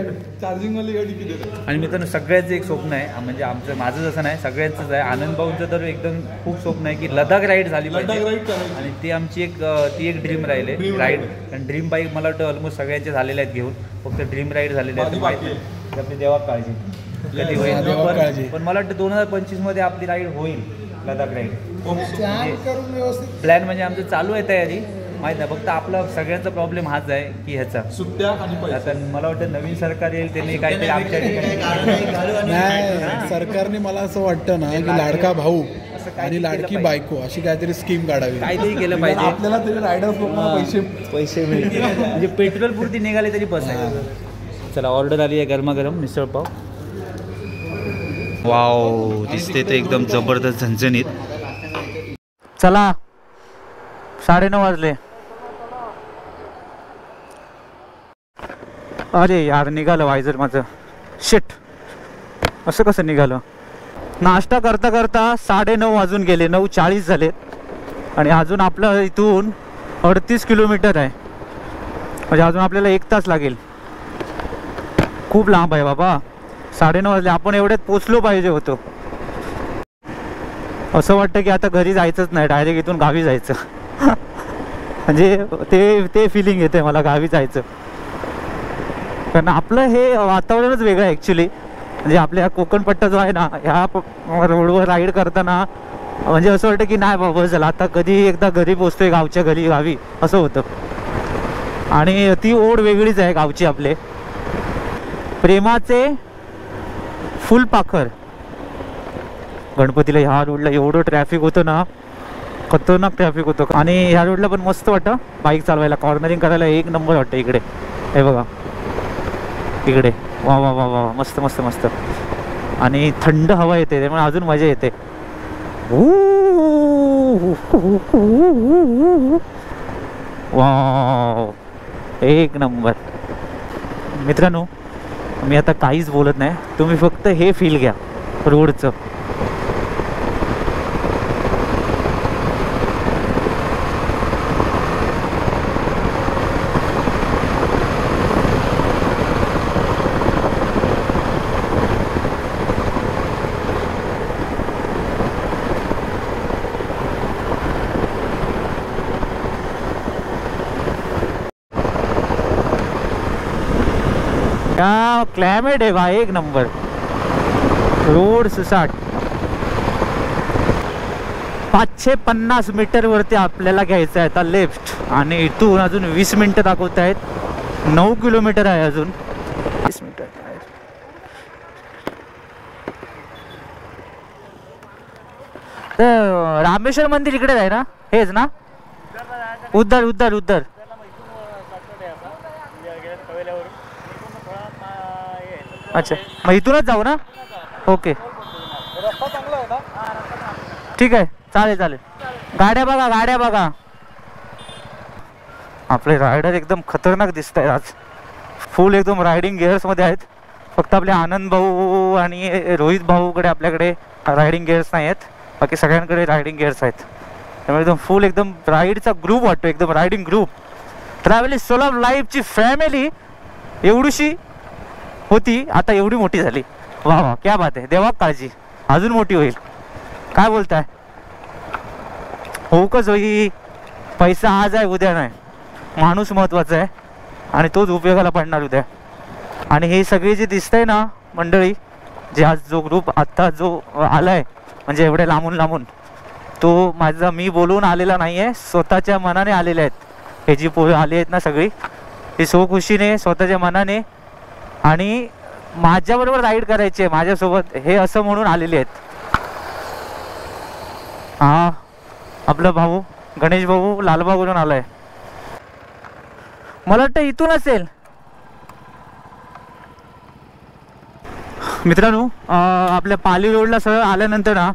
चार्जिंग वाली गाडी किती. आणि मित्रांनो सगळ्यांचं एक स्वप्न आहे, म्हणजे आमचं माझंच असं नाही सगळ्यांचंच आहे. आनंद भाऊंचं तर एकदम खूप स्वप्न आहे की लडाख राईड झाली पाहिजे आणि ती आमची एक ड्रीम राहील राईड. कारण ड्रीम बाईक मला वाटतं ऑलमोस्ट सगळ्यांचे झालेले आहेत घेऊन, फक्त ड्रीम राईड झालेले आहेत माहिती आपली देवा काळजी कधी होईल. पण मला वाटतं 2025 मध्ये आपली राईड होईल लडाख राईड. प्लॅन म्हणजे आमचं चालू आहे तयारी, माहित नाही फक्त आपला सगळ्यांचा प्रॉब्लेम हाच आहे की ह्याचा सुट्ट्या आणि आता मला वाटतं नवीन सरकार येईल त्यांनी काहीतरी आमच्या नाही सरकारने मला असं वाटतं ना की लाडका भाऊ आणि लाडकी बायको अशी काहीतरी स्कीम काढावी, काहीतरी केलं पाहिजे. आपल्याला तरी रायडर्स लोकांना पैसे मिळतील म्हणजे पेट्रोल पुरती निघाले तरी बस आहे. चला ऑर्डर आली आहे गरमागरम मिसळ पाव. वाव दिसते तर एकदम जबरदस्त झणझणीत. चला 9:30 वाजले. अरे यार निघालं वायझर माझं, शिट असं कसं निघालं. नाश्ता करता करता 9:30 वाजून गेले, 9:40 झाले आणि अजून आपलं इथून 38 किलोमीटर आहे, म्हणजे अजून आपल्याला 1 तास लागेल. खूप लांब आहे बाबा. 9:30 वाजले, आपण एवढ्यात पोचलो पाहिजे होतो. असं वाटतं की आता घरी जायचंच नाही, डायरेक्ट इथून गावी जायचं. म्हणजे ते फिलिंग येते मला गावी जायचं, कारण आपलं हे वातावरणच वेगळं आहे ॲक्च्युली. म्हणजे आपल्या कोकण पट्टा जो आहे ना ह्या रोडवर राईड करताना म्हणजे असं वाटतं की नाही बाबा चला आता कधी एकदा घरी पोचतोय गावच्या गावी असं होतं. आणि ती ओढ वेगळीच आहे गावची. आपले प्रेमाचे फुलपाखर. गणपतीला ह्या रोडला एवढं ट्रॅफिक होतं ना, खतरनाक ट्रॅफिक होतं. आणि ह्या रोडला पण मस्त वाटतं बाईक चालवायला, कॉर्नरिंग करायला 1 नंबर वाटतं. इकडे हे बघा इकडे वा वा वा वा मस्त मस्त मस्त. आणि थंड हवा येते त्यामुळे अजून मजा येते. वा 1 नंबर. मित्रांनो मी आता काहीच बोलत नाही, तुम्ही फक्त हे फील घ्या रोडचं. क्या क्लायमेट आहे भाई 1 नंबर. रोड सुसाट. 550 मीटर वरती आपल्याला घ्यायचं आहे आता लेफ्ट, आणि इथून अजून 20 मिनिटं दाखवत आहेत. 9 किलोमीटर आहे अजून 20 मिनिटं. तर रामेश्वर मंदिर इकडे आहे ना, हेच ना, उद्धर उद्धर उद्धर. अच्छा मग इथूनच जाऊ ना. ओके ठीक आहे, चालेल चालेल. गाड्या बघा, गाड्या बघा. आपले रायडर एकदम खतरनाक दिसत आहेत आज. फुल एकदम रायडिंग गिअर्समध्ये आहेत. फक्त आपले आनंद भाऊ आणि रोहित भाऊकडे आपल्याकडे रायडिंग गिअर्स नाही आहेत. बाकी सगळ्यांकडे रायडिंग गिअर्स आहेत. त्यामुळे एकदम फुल एकदम राईडचा ग्रुप वाटतो, एकदम रायडिंग ग्रुप. ट्रॅव्हलिंग सोलाप लाईफची फॅमिली एवढीशी होती, आता एवढी मोठी झाली. वा वा, क्या बात आहे. देवा काळजी, अजून मोठी होईल. काय बोलताय? होऊकच होई. पैसा आज आहे, उद्या नाही. माणूस महत्त्वाचा आहे आणि तोच उपयोगाला पडणार उद्या. आणि हे सगळे जे दिसतंय ना मंडळी, जे आज जो ग्रुप आत्ता जो आलाय, म्हणजे एवढे लांबून लांबून, तो माझा मी बोलून आलेला नाही आहे, स्वतःच्या मनाने आलेले आहेत. हे जी पोरं आली आहेत ना सगळी, ही स्वखुशीने स्वतःच्या मनाने आणि माझ्याबरोबर राईड करायची आहे माझ्यासोबत, हे असं म्हणून आलेले आहेत. हा आपला भाऊ गणेश भाऊ लालबागवरून आलाय. मला वाटतं इथून असेल. मित्रांनो, आपल्या पाली रोडला सरळ आल्यानंतर ना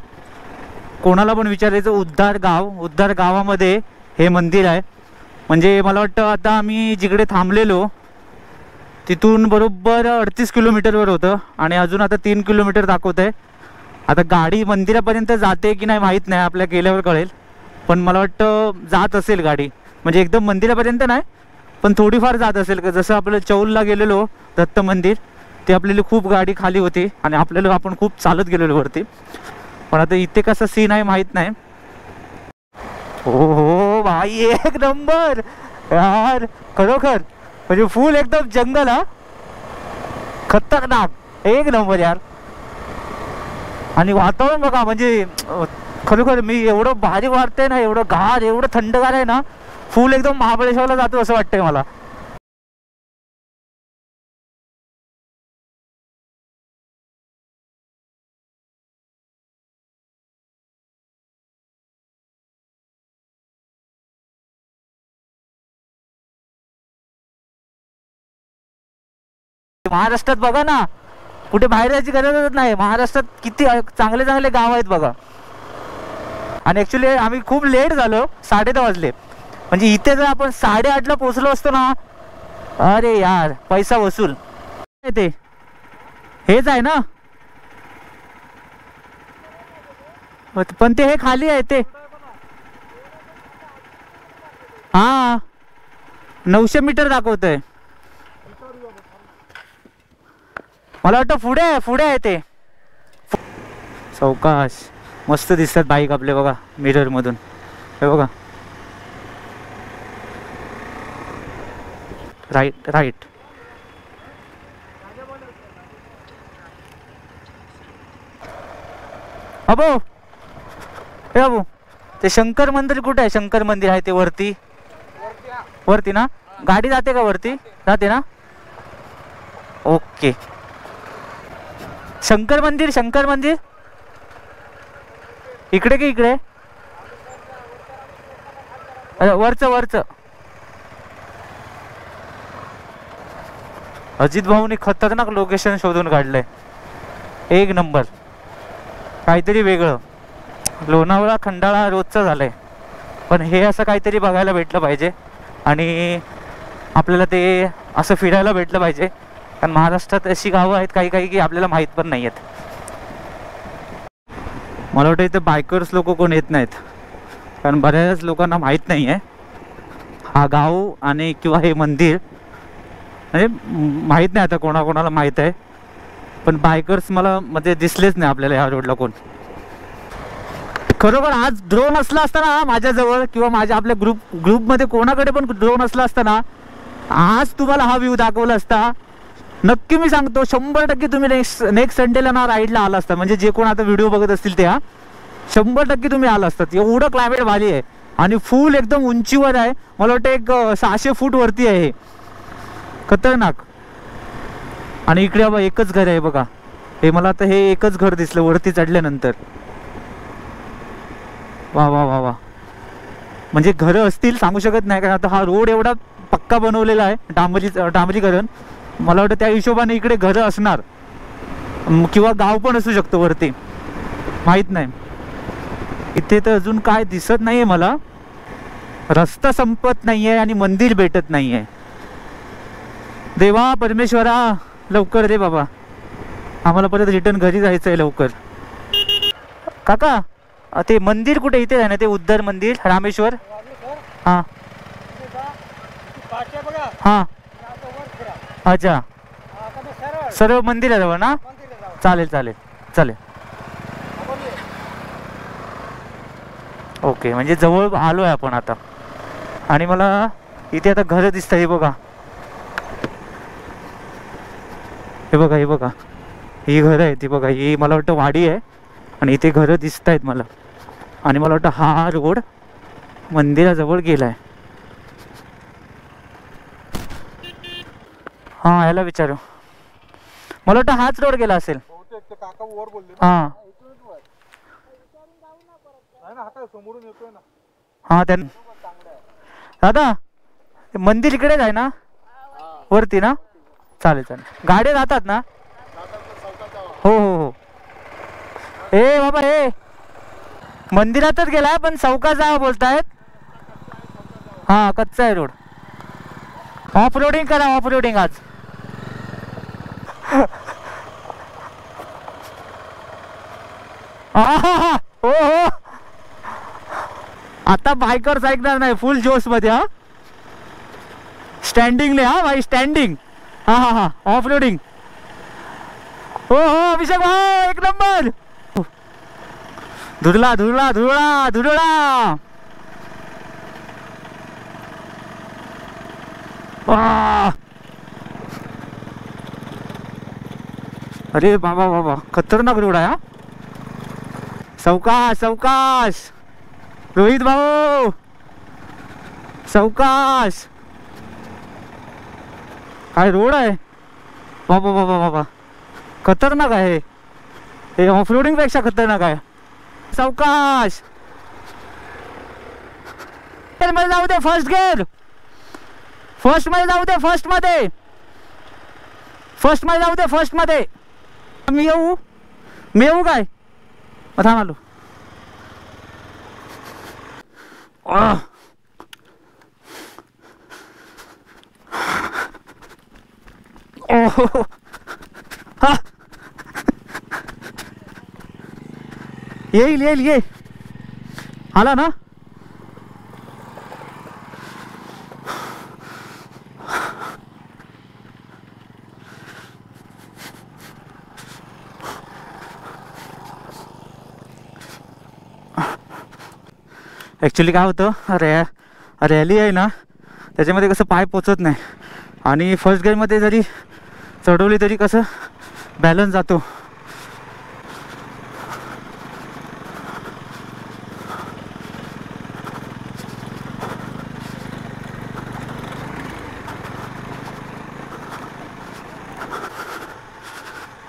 कोणाला पण विचारायचं उद्धार गावामध्ये हे मंदिर आहे. म्हणजे मला वाटतं आता आम्ही जिकडे थांबलेलो तिथून बरोबर 38 किलोमीटरवर होतं आणि अजून आता 3 किलोमीटर दाखवत आहे. आता गाडी मंदिरापर्यंत जाते की नाही माहीत नाही, आपल्या गेल्यावर कळेल. पण मला वाटतं जात असेल गाडी, म्हणजे एकदम मंदिरापर्यंत नाही पण थोडीफार जात असेल. का जसं आपलं चौलला गेलेलो दत्त मंदिर, ते आपल्याला खूप गाडी खाली होती आणि आपल्याला आपण खूप चालत गेलेलो वरती. पण आता इथे कसं सीन आहे माहीत नाही. हो भाई, एक नंबर यार, खरोखर म्हणजे फुल एकदम जंगल. हा खतरनाक, एक नंबर यार. आणि वातावरण बघा, म्हणजे खरोखर मी एवढं भारी वाटतंय ना, एवढं गार, एवढं थंडगार आहे ना, फुल एकदम महाबळेश्वरला जातो असं वाटतंय मला. महाराष्ट्रात बघा ना, कुठे बाहेर जायची गरजच नाही. महाराष्ट्रात किती चांगले चांगले गाव आहेत बघा. आणि ॲक्च्युली आम्ही खूप लेट झालो, 10:30 वाजले. म्हणजे इथे जर आपण 8:30ला पोहोचलो असतो ना, अरे यार पैसा वसूल. ते हेच आहे ना, पण ते हे खाली आहे ते. हा 900 मीटर दाखवतंय. मला वाटतं पुढे आहे ते. सावकाश मस्त दिसतात बाईक आपले बघा मिरर मधून. हे बघा, राईट. अबो हे अबो, ते शंकर मंदिर कुठे आहे? शंकर मंदिर आहे ते वरती ना. गाडी जाते का वरती? जाते ना. ओके, शंकर मंदिर इकडे की इकडे? वरचं. अजित भाऊनी खतरनाक लोकेशन शोधून काढलंय, एक नंबर. काहीतरी वेगळं. लोणावळा खंडाळा रोजचं झालंय, पण हे असं काहीतरी बघायला भेटलं पाहिजे आणि आपल्याला ते असं फिरायला भेटलं पाहिजे. कारण महाराष्ट्रात अशी गावं आहेत काही की आपल्याला माहीत पण नाही आहेत. मला वाटतं इथे बायकर्स लोक कोण येत नाहीत, कारण बऱ्याच लोकांना माहीत नाही आहे हा गाव आणि किंवा हे मंदिर. म्हणजे माहीत नाही आता कोणाकोणाला माहीत आहे, पण बायकर्स मला म्हणजे दिसलेच नाही आपल्याला ह्या रोडला कोण. खरोखर आज ड्रोन असला असताना माझ्याजवळ किंवा माझ्या आपल्या ग्रुपमध्ये कोणाकडे पण ड्रोन असला असताना आज तुम्हाला हा व्ह्यू दाखवला असता. नक्की मी सांगतो 100% तुम्ही नेक्स्ट संडेला ना राईडला आला असता. म्हणजे जे कोण आता व्हिडिओ बघत असतील त्या 100% तुम्ही आला असतात. एवढं क्लायमेट भारी आहे आणि फुल एकदम उंचीवर आहे. मला वाटतं एक 600 फूट वरती आहे, खतरनाक. आणि इकडे बाबा एकच घर आहे बघा. हे मला आता हे एकच घर दिसलं वरती चढल्यानंतर. वा वा वा वा, म्हणजे घरं असतील सांगू शकत नाही, कारण आता हा रोड एवढा पक्का बनवलेला आहे डांबरीकरण. मला वाटतं त्या हिशोबाने इकडे घरं असणार. किंवा गाव पण असू शकतो वरती, माहीत नाही. इथे तर अजून काय दिसत नाहीये मला. रस्ता संपत नाहीये आणि मंदिर भेटत नाहीये. देवा परमेश्वरा लवकर दे बाबा, आम्हाला परत रिटर्न घरी जायचं आहे लवकर. काका ते मंदिर कुठे? इथे आहे ना ते उद्धर मंदिर रामेश्वर. हां हां अच्छा, सर्व मंदिराजवळ ना? चालेल चालेल चालेल. ओके, म्हणजे जवळ आलो आहे आपण आता. आणि मला इथे आता घरं दिसतं. हे बघा, हे बघा, हे बघा, ही घरं आहे ती बघा. ही मला वाटतं वाडी आहे आणि इथे घरं दिसत आहेत मला. आणि मला वाटतं हा रोड मंदिराजवळ गेला आहे. हां याला विचारू, मला वाटतं हाच रोड गेला असेल. हां हां त्यां दादा मंदिर इकडेच आहे ना वरती ना? चालेल चालेल. गाड्या जातात ना? हो हो हो. ए बाबा हे मंदिरातच गेलाय पण चौकात जावं बोलतायत. हां कच्चा आहे रोड. ऑफ रोडिंग करा, ऑफ रोडिंग आज. हो हो, आता बायकर्स ऐकणार नाही, फुल जोश मध्ये. हा स्टँडिंगले, हा भाई स्टँडिंग. हा हा हा ऑफ रोडिंग. हो हो अभिषेक भाऊ एक नंबर. धुरला धुरला धुरळा धुरळा. अरे बाबा बाबा खतरनाक रोड आहे. हा सावकाश सावकाश रोहित भाऊ सावकाश. काय रोड आहे बाबा बाबा बाबा, खतरनाक आहे हे. ऑफ रोडिंग पेक्षा खतरनाक आहे. सावकाश मध्ये जाऊ दे. फर्स्ट गिअर, फर्स्ट मध्ये जाऊ दे. फर्स्ट मध्ये, फर्स्ट मध्ये जाऊ दे. फर्स्ट मध्ये. मी येऊ, मी येऊ काय? थांब आलो. ओह हा येईल येईल ये. आला ना? ॲक्च्युली काय होतं, रॅली आहे ना त्याच्यामध्ये कसं पाय पोचत नाही. आणि फर्स्ट गिअरमध्ये जरी चढवली तरी कसं बॅलन्स जातो.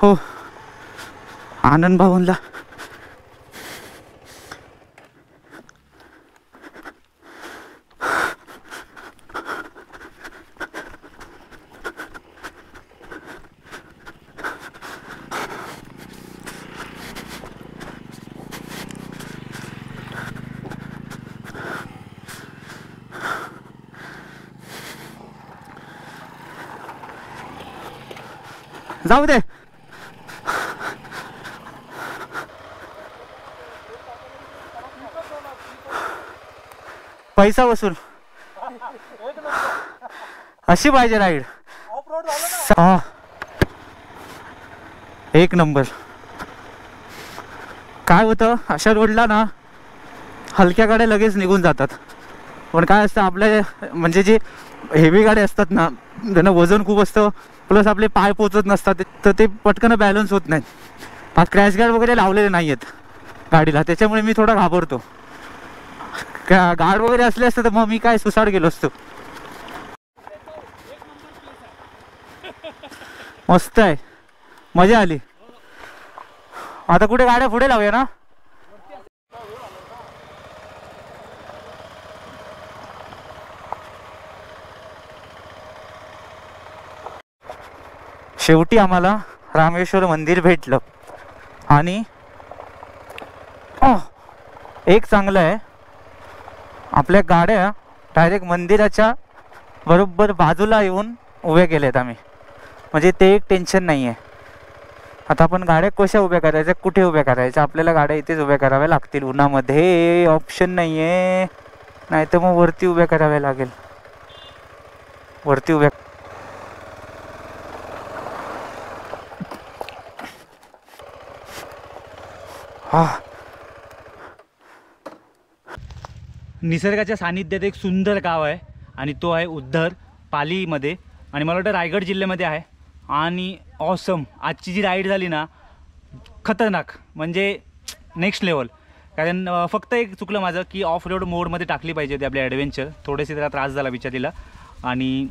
हो आनंद भाऊंला जाऊ दे. पैसा वसूल अशी पाहिजे राईड. एक नंबर. काय होतं अशा रोडला ना हलक्या गाड्या लगेच निघून जातात. पण काय असतं आपल्या म्हणजे जे हेवी गाड्या असतात ना त्यांना वजन खूप असतं, प्लस आपले पाय पोचत नसतात, तर ते पटकन बॅलन्स होत नाहीत. हा क्रॅश गार्ड वगैरे लावलेले नाही आहेत गाडीला, त्याच्यामुळे मी थोडा घाबरतो. गार्ड वगैरे असले असते तर मग मी काय सुसाड गेलो असतो. मस्त आहे, मजा आली. आता कुठे गाड्या पुढे लावूया ना? शेवटी आम्हाला रामेश्वर मंदिर भेटलं. आणि एक चांगलं आहे, आपल्या गाड्या डायरेक्ट मंदिराच्या बरोबर बाजूला येऊन उभ्या केल्यात आम्ही, म्हणजे ते एक टेन्शन नाही आहे. आता आपण गाड्या कशा उभ्या करायच्या, कुठे उभ्या करायच्या, आपल्याला गाड्या इथेच उभ्या कराव्या लागतील. उन्हामध्ये ऑप्शन नाही आहे, नाही तर मग वरती उभ्या कराव्या लागेल. वरती उभ्या निसर्गाच्या सानिध्यात एक सुंदर गाव आहे आणि तो आहे उद्धर, पालीमध्ये, आणि मला वाटतं रायगड जिल्ह्यामध्ये आहे. आणि ऑसम आजची जी राईड झाली ना, खतरनाक, म्हणजे नेक्स्ट लेवल. कारण फक्त एक चुकलं माझं की ऑफ रोड मोडमध्ये टाकली पाहिजे होती आपली ॲडव्हेंचर. थोडेसे त्याला त्रास झाला बिचारीला, आणि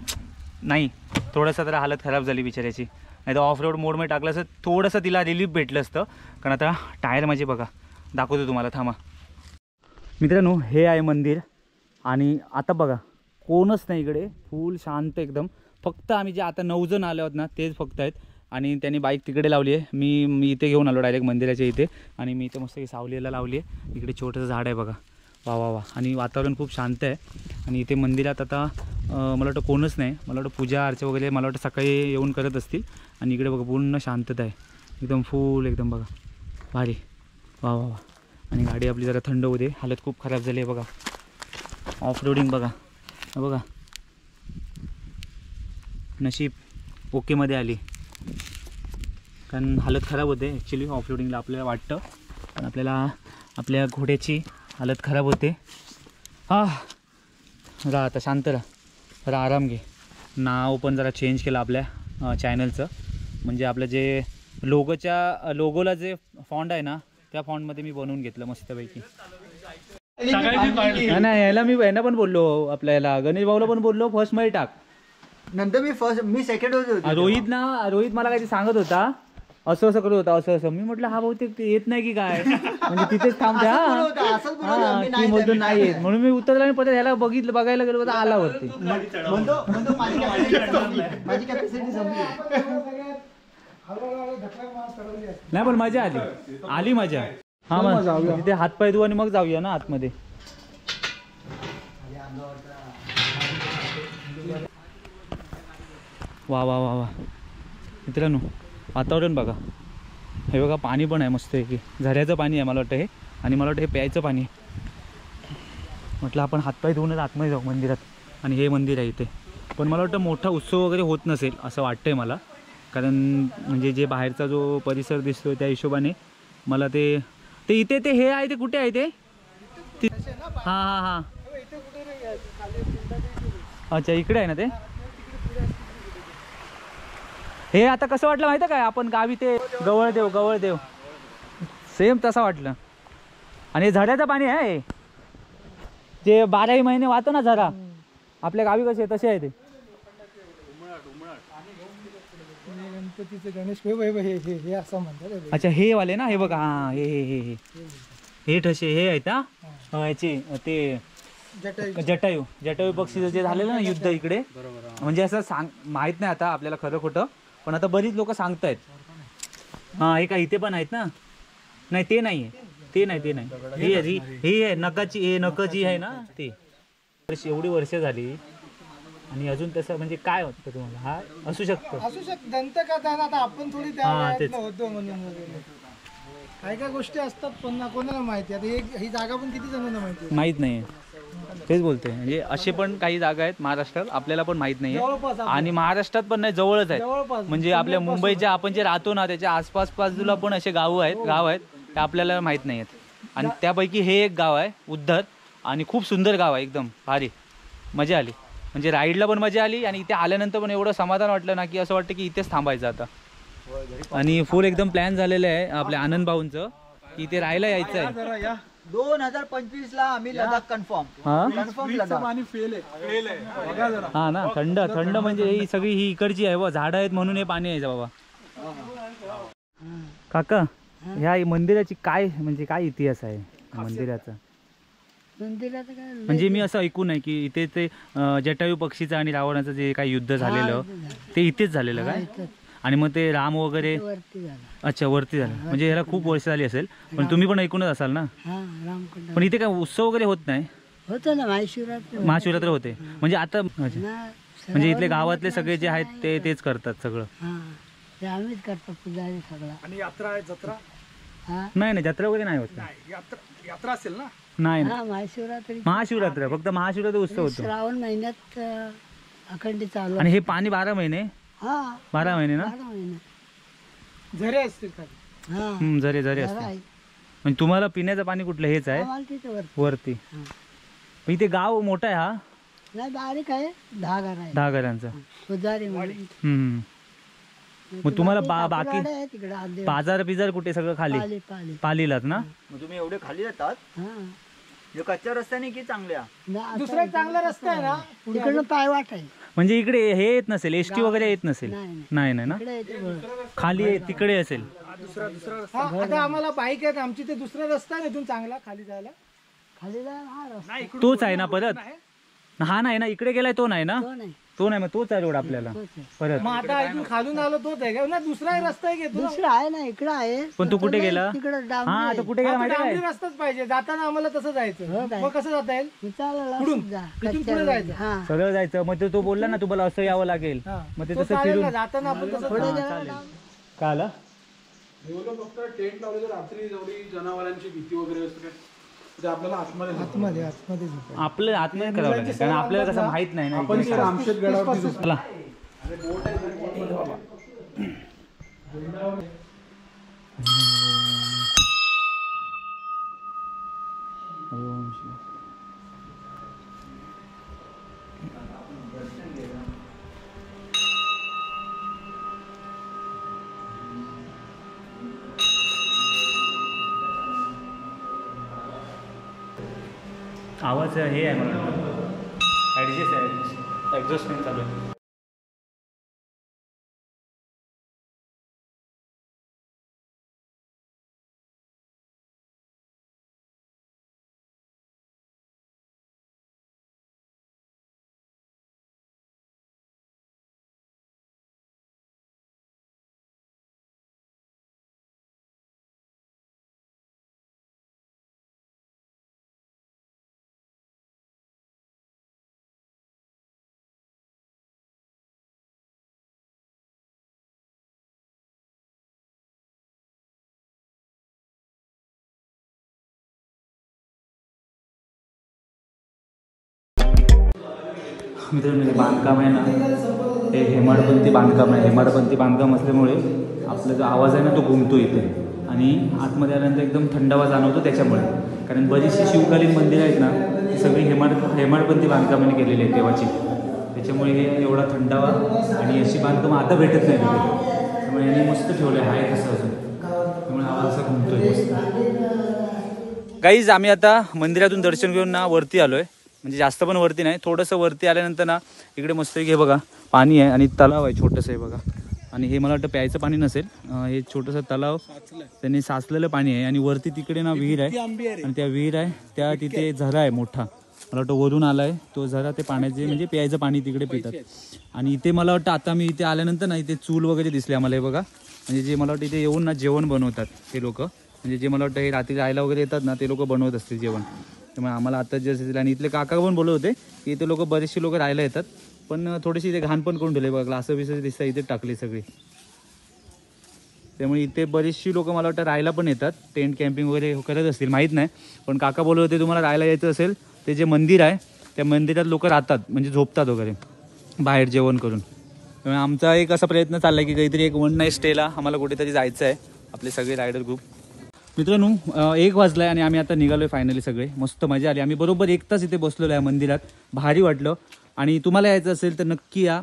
नाही थोडंसं त्याला हालत खराब झाली बिचाऱ्याची. नाही तर ऑफ रोड मोडमध्ये टाकलं असं थोडंसं तिला रिलीफ भेटलं असतं. कारण आता टायर माझे बघा, दाखवतो तुम्हाला, थांबा. मित्रांनो, हे आहे मंदिर आणि आता बघा कोणच नाही इकडे, फुल शांत एकदम. फक्त आम्ही जे आता 9 जण आले आहोत ना, तेच फक्त आहेत. आणि त्यांनी बाईक तिकडे लावली आहे, मी इथे घेऊन आलो डायरेक्ट मंदिराच्या इथे. आणि मी इथे मस्त सावलीला लावली आहे. इकडे छोटंसं झाड आहे बघा, वा वा वा. आणि वातावरण खूप शांत आहे. आणि इथे मंदिरात आता मला वाटतं कोणच नाही. मला वाटतं पूजा अर्चा वगैरे मला वाटतं सकाळी येऊन करत असतील. आणि इकडे बघा पूर्ण शांतता आहे एकदम, फुल एकदम बघा, भारी, वा वा वा. आणि गाडी आपली जरा थंड होते, हालत खूप खराब झाली आहे बघा. ऑफ रोडिंग बघा बघा, नशीब ओकेमध्ये आली, कारण हालत खराब होते ॲक्च्युली ऑफ रोडिंगला आपल्याला वाटतं, पण आपल्याला आपल्या घोड्याची हालत खराब होते. राहा आता, शांत राहा, जरा आराम घे. नाव पण जरा चेंज केलं आपल्या चॅनलचं, म्हणजे आपलं जे लोगोला जे फॉन्ट आहे ना, त्या फॉन्टमध्ये मी बनवून घेतलं मस्तपैकी. नाही यांना पण बोललो, आपल्याला गणेश भाऊला पण बोललो फर्स्ट मध्ये टाक. नंतर मी सेकंड होतो. रोहित मला काही सांगत होता, असं करत होता, असं. मी म्हटलं हा बहुतेक येत नाही की काय, म्हणजे तिथेच थांबते. हा बोलतो नाही येत, म्हणून मी उतरला आणि परत ह्याला बघायला गेलो, आला वरती. नाही पण मजा आली मजा. हा मग तिथे हातपाय धुवू आणि मग जाऊया ना आतमध्ये. वा वा वा वा. मित्रांनो, वातावरण बघा, हे बघा, पाणी पण आहे मस्त आहे की, झऱ्याचं पाणी आहे मला वाटतं हे, आणि मला वाटतं हे प्यायचं पाणी आहे. म्हटलं आपण हातपाय धुवूनच आतमध्ये जाऊ मंदिरात. आणि हे मंदिर आहे इथे, पण मला वाटतं मोठा उत्सव वगैरे होत नसेल असं वाटतंय मला, कारण म्हणजे जे बाहेरचा जो परिसर दिसतो त्या हिशोबाने मला ते इथे ते हे आहे, ते कुठे आहे ते? हां हां हां, अच्छा इकडे आहे ना ते. हे आता कसं वाटलं माहिती आहे काय, आपण गावी ते गवळदेव सेम तसं वाटलं. आणि झऱ्याचं पाणी आहे जे 12ही महिने वाहतो ना झरा, आपल्या गावी कसे तसे आहे ते. गणपतीचे गणेश हे असं म्हणतात. अच्छा हे वाले ना, हे बघा, हा हे ठसे हे आहेत ना याची, ते जटायू पक्षीचं जे झालेलं ना युद्ध इकडे, म्हणजे असं माहित नाही आता आपल्याला खरं खोटं, पण आता बरीच लोक सांगतायत. हा हे काय इथे पण आहेत ना, नाही ते नाही हे आहे नकाची आहे ना ते. एवढी वर्ष झाली आणि अजून तसं म्हणजे काय वाटतं तुम्हाला? हा असू शकतं दंतकथा आता आपण थोडी त्या होतो म्हणून काय गोष्टी असतात, पण कोणाला माहिती. आता ही जागा पण किती जणांना माहित नाही, तेच बोलते. म्हणजे असे पण काही जागा आहेत महाराष्ट्रात, आपल्याला पण माहित नाही, आणि महाराष्ट्रात पण नाही, जवळच आहेत. म्हणजे आपल्या मुंबईच्या आपण जे राहतो ना त्याच्या आसपास बाजूला पण असे गाव आहेत ते आपल्याला माहित नाही आहेत. आणि त्यापैकी हे एक गाव आहे उद्धर, आणि खूप सुंदर गाव आहे, एकदम भारी, मजा आली. म्हणजे राईडला पण मजा आली, आणि इथे आल्यानंतर पण एवढं समाधान वाटलं ना की असं वाटतं की इथेच थांबायचं आता. आणि फुल एकदम प्लॅन झालेलं आहे आपल्या आनंद भाऊंचं की इथे राहायला यायचं आहे. 2025 ला आम्ही लडाख कन्फर्म लडाख. हा ना, थंड म्हणजे ही सगळी ही इकडची आहे, झाडं आहेत म्हणून हे पाणी यायचं बाबा. काका, ह्या मंदिराची काय इतिहास आहे मंदिराचा? म्हणजे मी असं ऐकून आहे की इथे ते जटायू पक्षीचं आणि रावणाचं जे काही युद्ध झालेलं ते इथेच झालेलं काय? आणि मग ते राम वगैरे वरती झाला. अच्छा वरती झालं, म्हणजे ह्याला खूप वर्ष झाली असेल, पण तुम्ही पण ऐकूनच असाल ना. हा रामकुंड पण इथे काय उत्सव वगैरे होत नाही? होतं ना महाशिवरात्री. महाशिवरात्र होते म्हणजे आता अच्छा. ना म्हणजे इथले गावातले सगळे जे आहेत ते तेच करतात सगळं? हा ते आम्हीच करतो पुजारी सगळा. आणि यात्रा आहे, जत्रा हा नाही नाही जत्रा वगैरे नाही होत. यात्रा असेल ना. नाही नाही हा महाशिवरात्री महाशिवरात्र फक्त महाशिवरात्र उत्सव होतो. श्रावण महिन्यात अखंड चालू. आणि हे पाणी 12 महिने? हा 12 महिने ना? 12 महिने. झरे असतील खाली. हा झरे झरे जरा असते. आहे. म्हणजे तुम्हाला पिण्याचं पाणी कुठलं हेच आहे आम्हाला तिथे वरती. वरती? हा. पण इथे गाव मोठा आहे हा? नाही बारीक आहे 10 घर आहे 10 घरांचा. पुजारी म्हणून. हम्म. मग तुम्हाला बाकी ठाकरवाडा आहे तिकडे आधी. बाजार बिजार कुठे सगळं खाली पाली पाली. पालीलाच ना? मग तुम्ही एवढे खाली जातात हा म्हणजे कच्च्या रस्त्याने की चांगल्या? दुसरा एक चांगला रस्ता आहे ना तिकडनं पायवाट आहे. म्हणजे इकडे हे येत नसेल, एसटी वगैरे येत नसेल? नाही नाही नाही नाही ना, इकडे येते बघ. खाली तिकडे असेल. हा, आता आम्हाला बाईक आहेत आमची, ते दुसरा रस्ता आहे इथून चांगला खाली जायला. खाली जाय हा रस्ता. तोच आहे ना परत? हा नाही ना, इकडे गेलाय तो नाही ना? तो नाही तो नाही, मग तोच आहे रोड आपल्याला तोच आहे. परत. मग आता इथून खालून आलो तोच आहे का ना? दुसरा एक रस्ता आहे घेतो ना. दुसरा आहे ना इकडे आहे. पण तू कुठे गेला? तिकडे हा आता कुठे गेला माहिती डांबरी काय? रस्ताच पाहिजे, जाताना आम्हाला तसं हो जायचं. काय? मग कसं जाता येईल? चालेल जा. इथून पुढे जायचं. हा सरळ जायचं. मग तो बोलला ना तुम्हाला असं यावं लागेल, हा. मग ते तो तसं चालेल फिरून ना, जाताना आपण तसं पुढे हा, गेला चालेल. ना. काय आलं? फक्त टेंट लावले तर रात्री जेवढी जनावरांची भीती वगैरे असते ते आपल्याला आतमध्ये आतमध्ये झोपायचं. आपलं आतमध्ये करावं लागेल, कारण आपल्याला कसं माहित नाही ना. आपण इकडे ते काय. रामशेत गडावरती दिसतो. चला. ओम शिव. आवाज हे आहे मला ॲडजस्ट आहे, ॲडजस्टमेंट चालू आहे. मित्रांनो, हे बांधकाम आहे ना, हे हेमाडपंथी बांधकाम आहे. हेमाडपंथी बांधकाम असल्यामुळे आपला जो आवाज आहे ना तो घुमतो इथे, आणि आतमध्ये आल्यानंतर एकदम थंडावा जाणवतो त्याच्यामुळे. कारण बरीचशी शिवकालीन मंदिरं आहेत ना ती सगळी हेमाडपंथी बांधकामाने केलेली आहेत देवाची, त्याच्यामुळे हे एवढा थंडावा. आणि अशी बांधकामं आता भेटत नाही तिथे, त्यामुळे यांनी मस्त ठेवलं आहे तसं अजून, त्यामुळे आवाज असा घुमतोय मस्त. गाईज, आम्ही आता मंदिरातून दर्शन घेऊन ना वरती आलो आहे, म्हणजे जास्त पण वरती नाही, थोडंसं वरती आल्यानंतर ना इकडे मस्त हे बघा पाणी आहे, आणि तलाव आहे छोटंसं आहे बघा. आणि हे मला वाटतं प्यायचं पाणी नसेल, हे छोटंसं तलाव त्यांनी साचलेलं पाणी आहे. आणि वरती तिकडे ना विहीर आहे, आणि त्या विहीर आहे त्या तिथे झरा आहे मोठा, मला वाटतं वरून आला आहे तो झरा, ते पाण्याचे म्हणजे प्यायचं पाणी तिकडे पितात. आणि इथे मला वाटतं आता मी इथे आल्यानंतर ना इथे चूल वगैरे दिसले आम्हाला, हे बघा. म्हणजे जे मला वाटतं इथे येऊन ना जेवण बनवतात ते लोक, म्हणजे जे मला वाटतं हे रात्री राहायला वगैरे येतात ना ते लोक बनवत असतील जेवण. त्यामुळे आम्हाला आता जस्ट दिसलं. आणि इथले काका पण बोलत होते की इथे लोक बरेचसे लोक राहायला येतात, पण थोडीशी इथे घाण पण करून ठेवले बघा, ग्लासं बिसं दिसतात इथे टाकली सगळी. त्यामुळे इथे बरीचशी लोक मला वाटतं राहायला पण येतात, टेंट कॅम्पिंग वगैरे करत असतील, माहीत नाही. पण काका बोलत होते तुम्हाला राहायला यायचं असेल ते जे मंदिर आहे त्या मंदिरात लोक राहतात, म्हणजे झोपतात वगैरे बाहेर जेवण करून. त्यामुळे आमचा एक असा प्रयत्न चालला आहे की काहीतरी एक 1 नाईट स्टेला आम्हाला कुठेतरी जायचं आहे, आपले सगळे रायडर ग्रुप. मित्रांनो, 1 वाजला आहे आणि आम्ही आता निघालो आहे फायनली. सगळे मस्त मजा आली. आम्ही बरोबर 1 तास इथे बसलेलो आहे मंदिरात, भारी वाटलं. आणि तुम्हाला यायचं असेल तर नक्की या.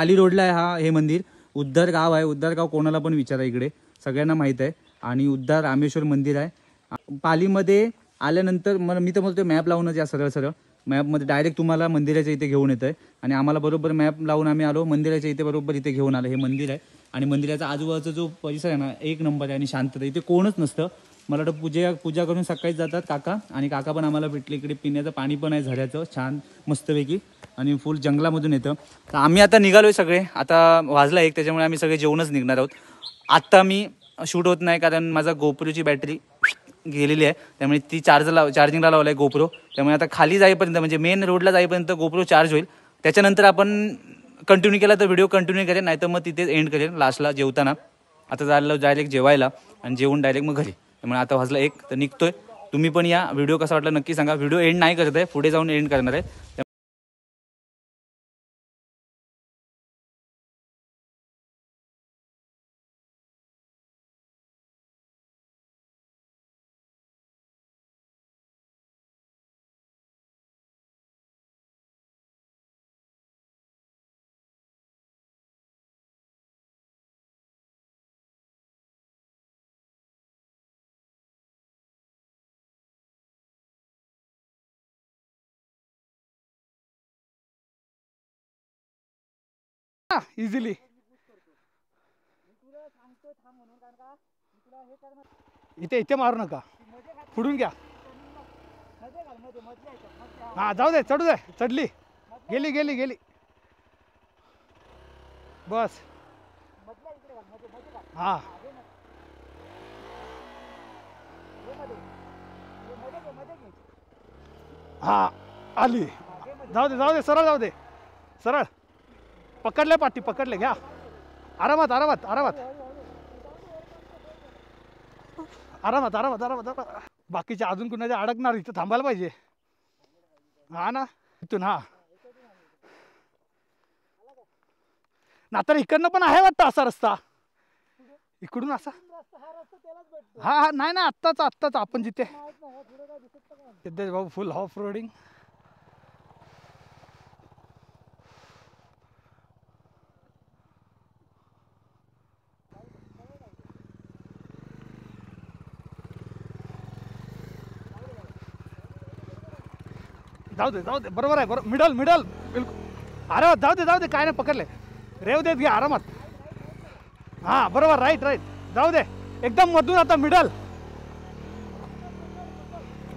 आली रोडला आहे हे मंदिर. उद्धार गाव आहे, उद्धार गाव कोणाला पण विचारा, इकडे सगळ्यांना माहीत आहे. आणि उद्धार रामेश्वर मंदिर आहे पालीमध्ये. आल्यानंतर मी तर म्हणतो मॅप लावूनच या, सरळ सरळ मॅपमध्ये डायरेक्ट तुम्हाला मंदिराच्या इथे घेऊन येतं आहे. आणि आम्हाला बरोबर मॅप लावून आम्ही आलो मंदिराच्या इथे, बरोबर इथे घेऊन आलं. हे मंदिर आहे आणि मंदिराचा आजूबाजूचा जो परिसर आहे ना 1 नंबर आहे, आणि शांतता, इथे कोणच नसतं. मला वाटतं पूजा करून सकाळीच जातात काका, आणि काका पण आम्हाला भेटले. इकडे पिण्याचं पाणी पण आहे झऱ्याचं छान मस्तपैकी, आणि फुल जंगलामधून येतं. तर आम्ही आता निघालोय सगळे. आता वाजला 1, त्याच्यामुळे आम्ही सगळे जेवणच निघणार आहोत. आत्ता मी शूट होत नाही कारण माझा गोप्रोची बॅटरी गेलेली आहे, त्यामुळे ती चार्जिंगला लावलं आहे गोप्रो. त्यामुळे आता खाली जाईपर्यंत म्हणजे मेन रोडला जाईपर्यंत गोप्रो चार्ज होईल. त्याच्यानंतर आपण कंटिन्यू केला तर व्हिडिओ कंटिन्यू करेन, नाही तर मग तिथेच एंड करेन लास्टला जेवताना. आता झालं डायरेक्ट जेवायला आणि जेवून डायरेक्ट मग घरी. त्यामुळे आता वाजला 1 तर निघतोय. तुम्ही पण या. व्हिडिओ कसा वाटला नक्की सांगा. व्हिडिओ एंड नाही करत आहे, पुढे जाऊन एंड करणार आहे. इझिली इथे मारू नका, पुढून घ्या. हा जाऊ दे, चढू दे. चढली, गेली बस. हा हा आली. जाऊ दे सरळ जाऊ दे, सरळ पकडले पाठी, पकडले घ्या. आरामात. बाकीच्या अजून कुणाच्या अडकणार, इथं थांबायला पाहिजे. हा ना, इथून. हा ना, तर इकडनं पण आहे वाटतं असा रस्ता, इकडून असा. हा नाही ना, आत्ताच आपण जिथे सिद्धेश भाऊ फुल ऑफ रोडिंग. जाऊ दे बरोबर आहे, मिडल बिलकुल. अरे जाऊ दे काय नाही, पकडले. रेव देत घ्या आरामात. हा बरोबर, राईट. जाऊ दे एकदम मधून, आता मिडल.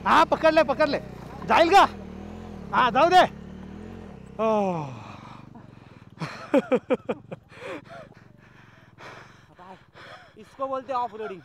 हा पकडले जाईल का. हा जाऊ दे. इसको बोलते ऑफ रोडिंग.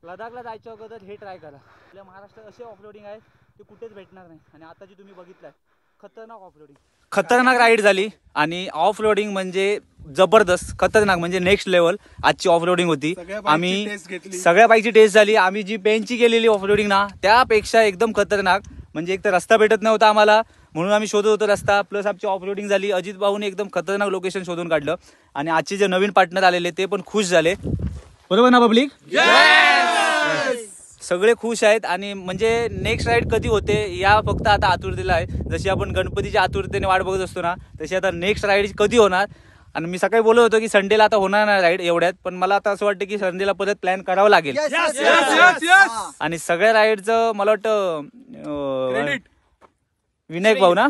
लडाखला जायच्या अगोदर हे ट्राय करा. आपल्या महाराष्ट्रात असे ऑफ रोडिंग आहे ते कुठेच भेटणार नाही. आणि आता जी तुम्ही बघितलाय खतरनाक ऑफ रोडिंग, खतरनाक राईड झाली. आणि ऑफ रोडिंग म्हणजे जबरदस्त, खतरनाक म्हणजे नेक्स्ट लेवल आजची ऑफ रोडिंग होती. आम्ही सगळ्या बाईकची टेस्ट झाली. आम्ही जी पेनची केलेली ऑफ रोडिंग ना, त्यापेक्षा एकदम खतरनाक. म्हणजे एक तर रस्ता भेटत नव्हता आम्हाला, म्हणून आम्ही शोधत होतो रस्ता, प्लस आमची ऑफ रोडिंग झाली. अजित भाऊने एकदम खतरनाक लोकेशन शोधून काढलं. आणि आजचे जे नवीन पार्टनर आलेले ते पण खुश झाले. बरोबर ना पब्लिक? सगळे खुश आहेत. आणि म्हणजे नेक्स्ट राईड कधी होते या फक्त आता आतुरतेला आहे. जशी आपण गणपतीच्या आतुरतेने वाट बघत असतो ना, तशी आता नेक्स्ट राईड कधी होणार. आणि मी सकाळी बोलत होतो की संडेला आता होणार नाही राईड एवढ्यात, पण मला आता असं वाटतं की संडेला परत प्लॅन करावं लागेल. आणि सगळ्या राईडचं मला वाटतं विनायक भाऊ ना,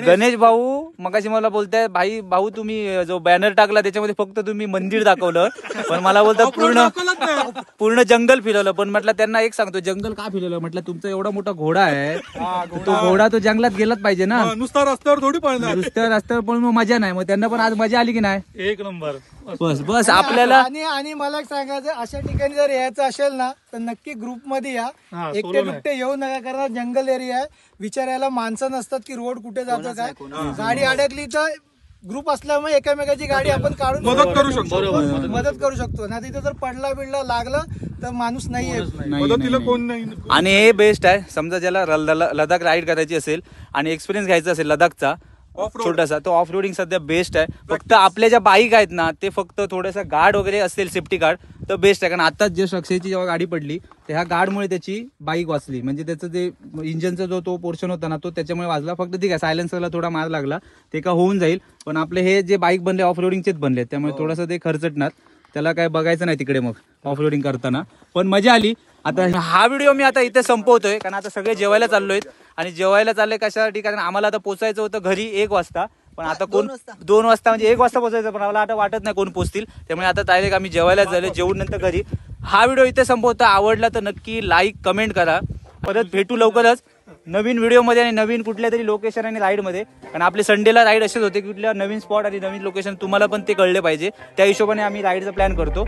गणेश भाऊ मगाशी मला बोलताय, भाऊ तुम्ही जो बॅनर टाकला त्याच्यामध्ये फक्त तुम्ही मंदिर दाखवलं, पण मला बोलतात पूर्ण जंगल फिरवलं. पण म्हटलं त्यांना एक सांगतो, जंगल का फिरवलं म्हटलं, तुमचा एवढा मोठा घोडा आहे, तो घोडा तो जंगलात गेलाच पाहिजे ना, नुसता रस्त्यावर थोडी पळणार, नुसत्या रस्त्यावर पण मग मजा नाही. मग त्यांना पण आज मजा आली की नाही? एक नंबर. बस आपल्याला. आणि मला एक सांगायचं, अशा ठिकाणी जर यायचं असेल ना तर नक्की ग्रुप मध्ये या, एकटे दुकटे येऊ नका. कारण जंगल एरिया आहे, विचारायला माणसं नसतात की रोड कुठे जातं काय. गाडी अडकली तर ग्रुप असल्यामुळे एकमेकाची गाडी आपण काढून मदत करू शकतो. ना तिथे जर पडला बिडला लागलं तर माणूस नाहीये, मदतीला कोण नाही. आणि हे बेस्ट आहे. समजा ज्याला लडाख राईड करायची असेल आणि एक्सपिरियन्स घ्यायचा असेल लडाखचा छोटासा, तो ऑफ रोडिंग सध्या बेस्ट आहे. फक्त आपल्या ज्या बाईक आहेत ना, ते फक्त थोडंसं गार्ड वगैरे असेल, सेफ्टी गार्ड, तर बेस्ट आहे. कारण आताच जे अक्षयची जेव्हा गाडी पडली तर ह्या गार्डमुळे त्याची बाईक वाचली. म्हणजे त्याचं जे इंजनचा जो तो पोर्शन होता ना, तो त्याच्यामुळे वाचला. फक्त ठीक आहे, सायलेन्सरला थोडा मार लागला, ते का होऊन जाईल. पण आपले हे जे बाईक बनले ऑफ रोडिंगचेच बनले, त्यामुळे थोडंसं ते खर्चटणार, त्याला काय बघायचं नाही तिकडे मग ऑफ रोडिंग करताना. पण मजा आली. आता हा व्हिडिओ मी आता इथे संपवतोय, कारण आता सगळे जेवायला चाललोय. आणि जेवायला चालले कशासाठी? कारण आम्हाला आता पोचायचं होतं घरी 1 वाजता, पण आता कोण 2 वाजता म्हणजे 1 वाजता पोचायचं, पण आम्हाला आता वाटत नाही कोण पोचतील. त्यामुळे आता डायरेक्ट आम्ही जेवायला झाले, जेवून नंतर घरी. हा व्हिडिओ इथे संपवतो. आवडला तर नक्की लाईक कमेंट करा. परत भेटू लवकरच नवीन व्हिडिओमध्ये आणि नवीन कुठल्या तरी लोकेशन आणि राईडमध्ये. कारण आपले संडेला राईड असेच होते की कुठल्या नवीन स्पॉट आणि नवीन लोकेशन तुम्हाला पण ते कळले पाहिजे. त्या हिशोबाने आम्ही राईडचा प्लॅन करतो.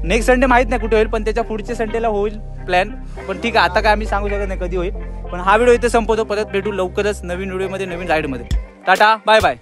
नेक्स्ट संडे माहित नाही कुठे होईल, पण त्याच्या पुढच्या संडेला होईल प्लॅन. पण ठीक आहे, आता काय आम्ही सांगू शकत नाही कधी होईल. पण हा व्हिडिओ इथे संपवतो. परत भेटू लवकरच नवीन व्हिडिओमध्ये नवीन राईडमध्ये. Tata bye bye.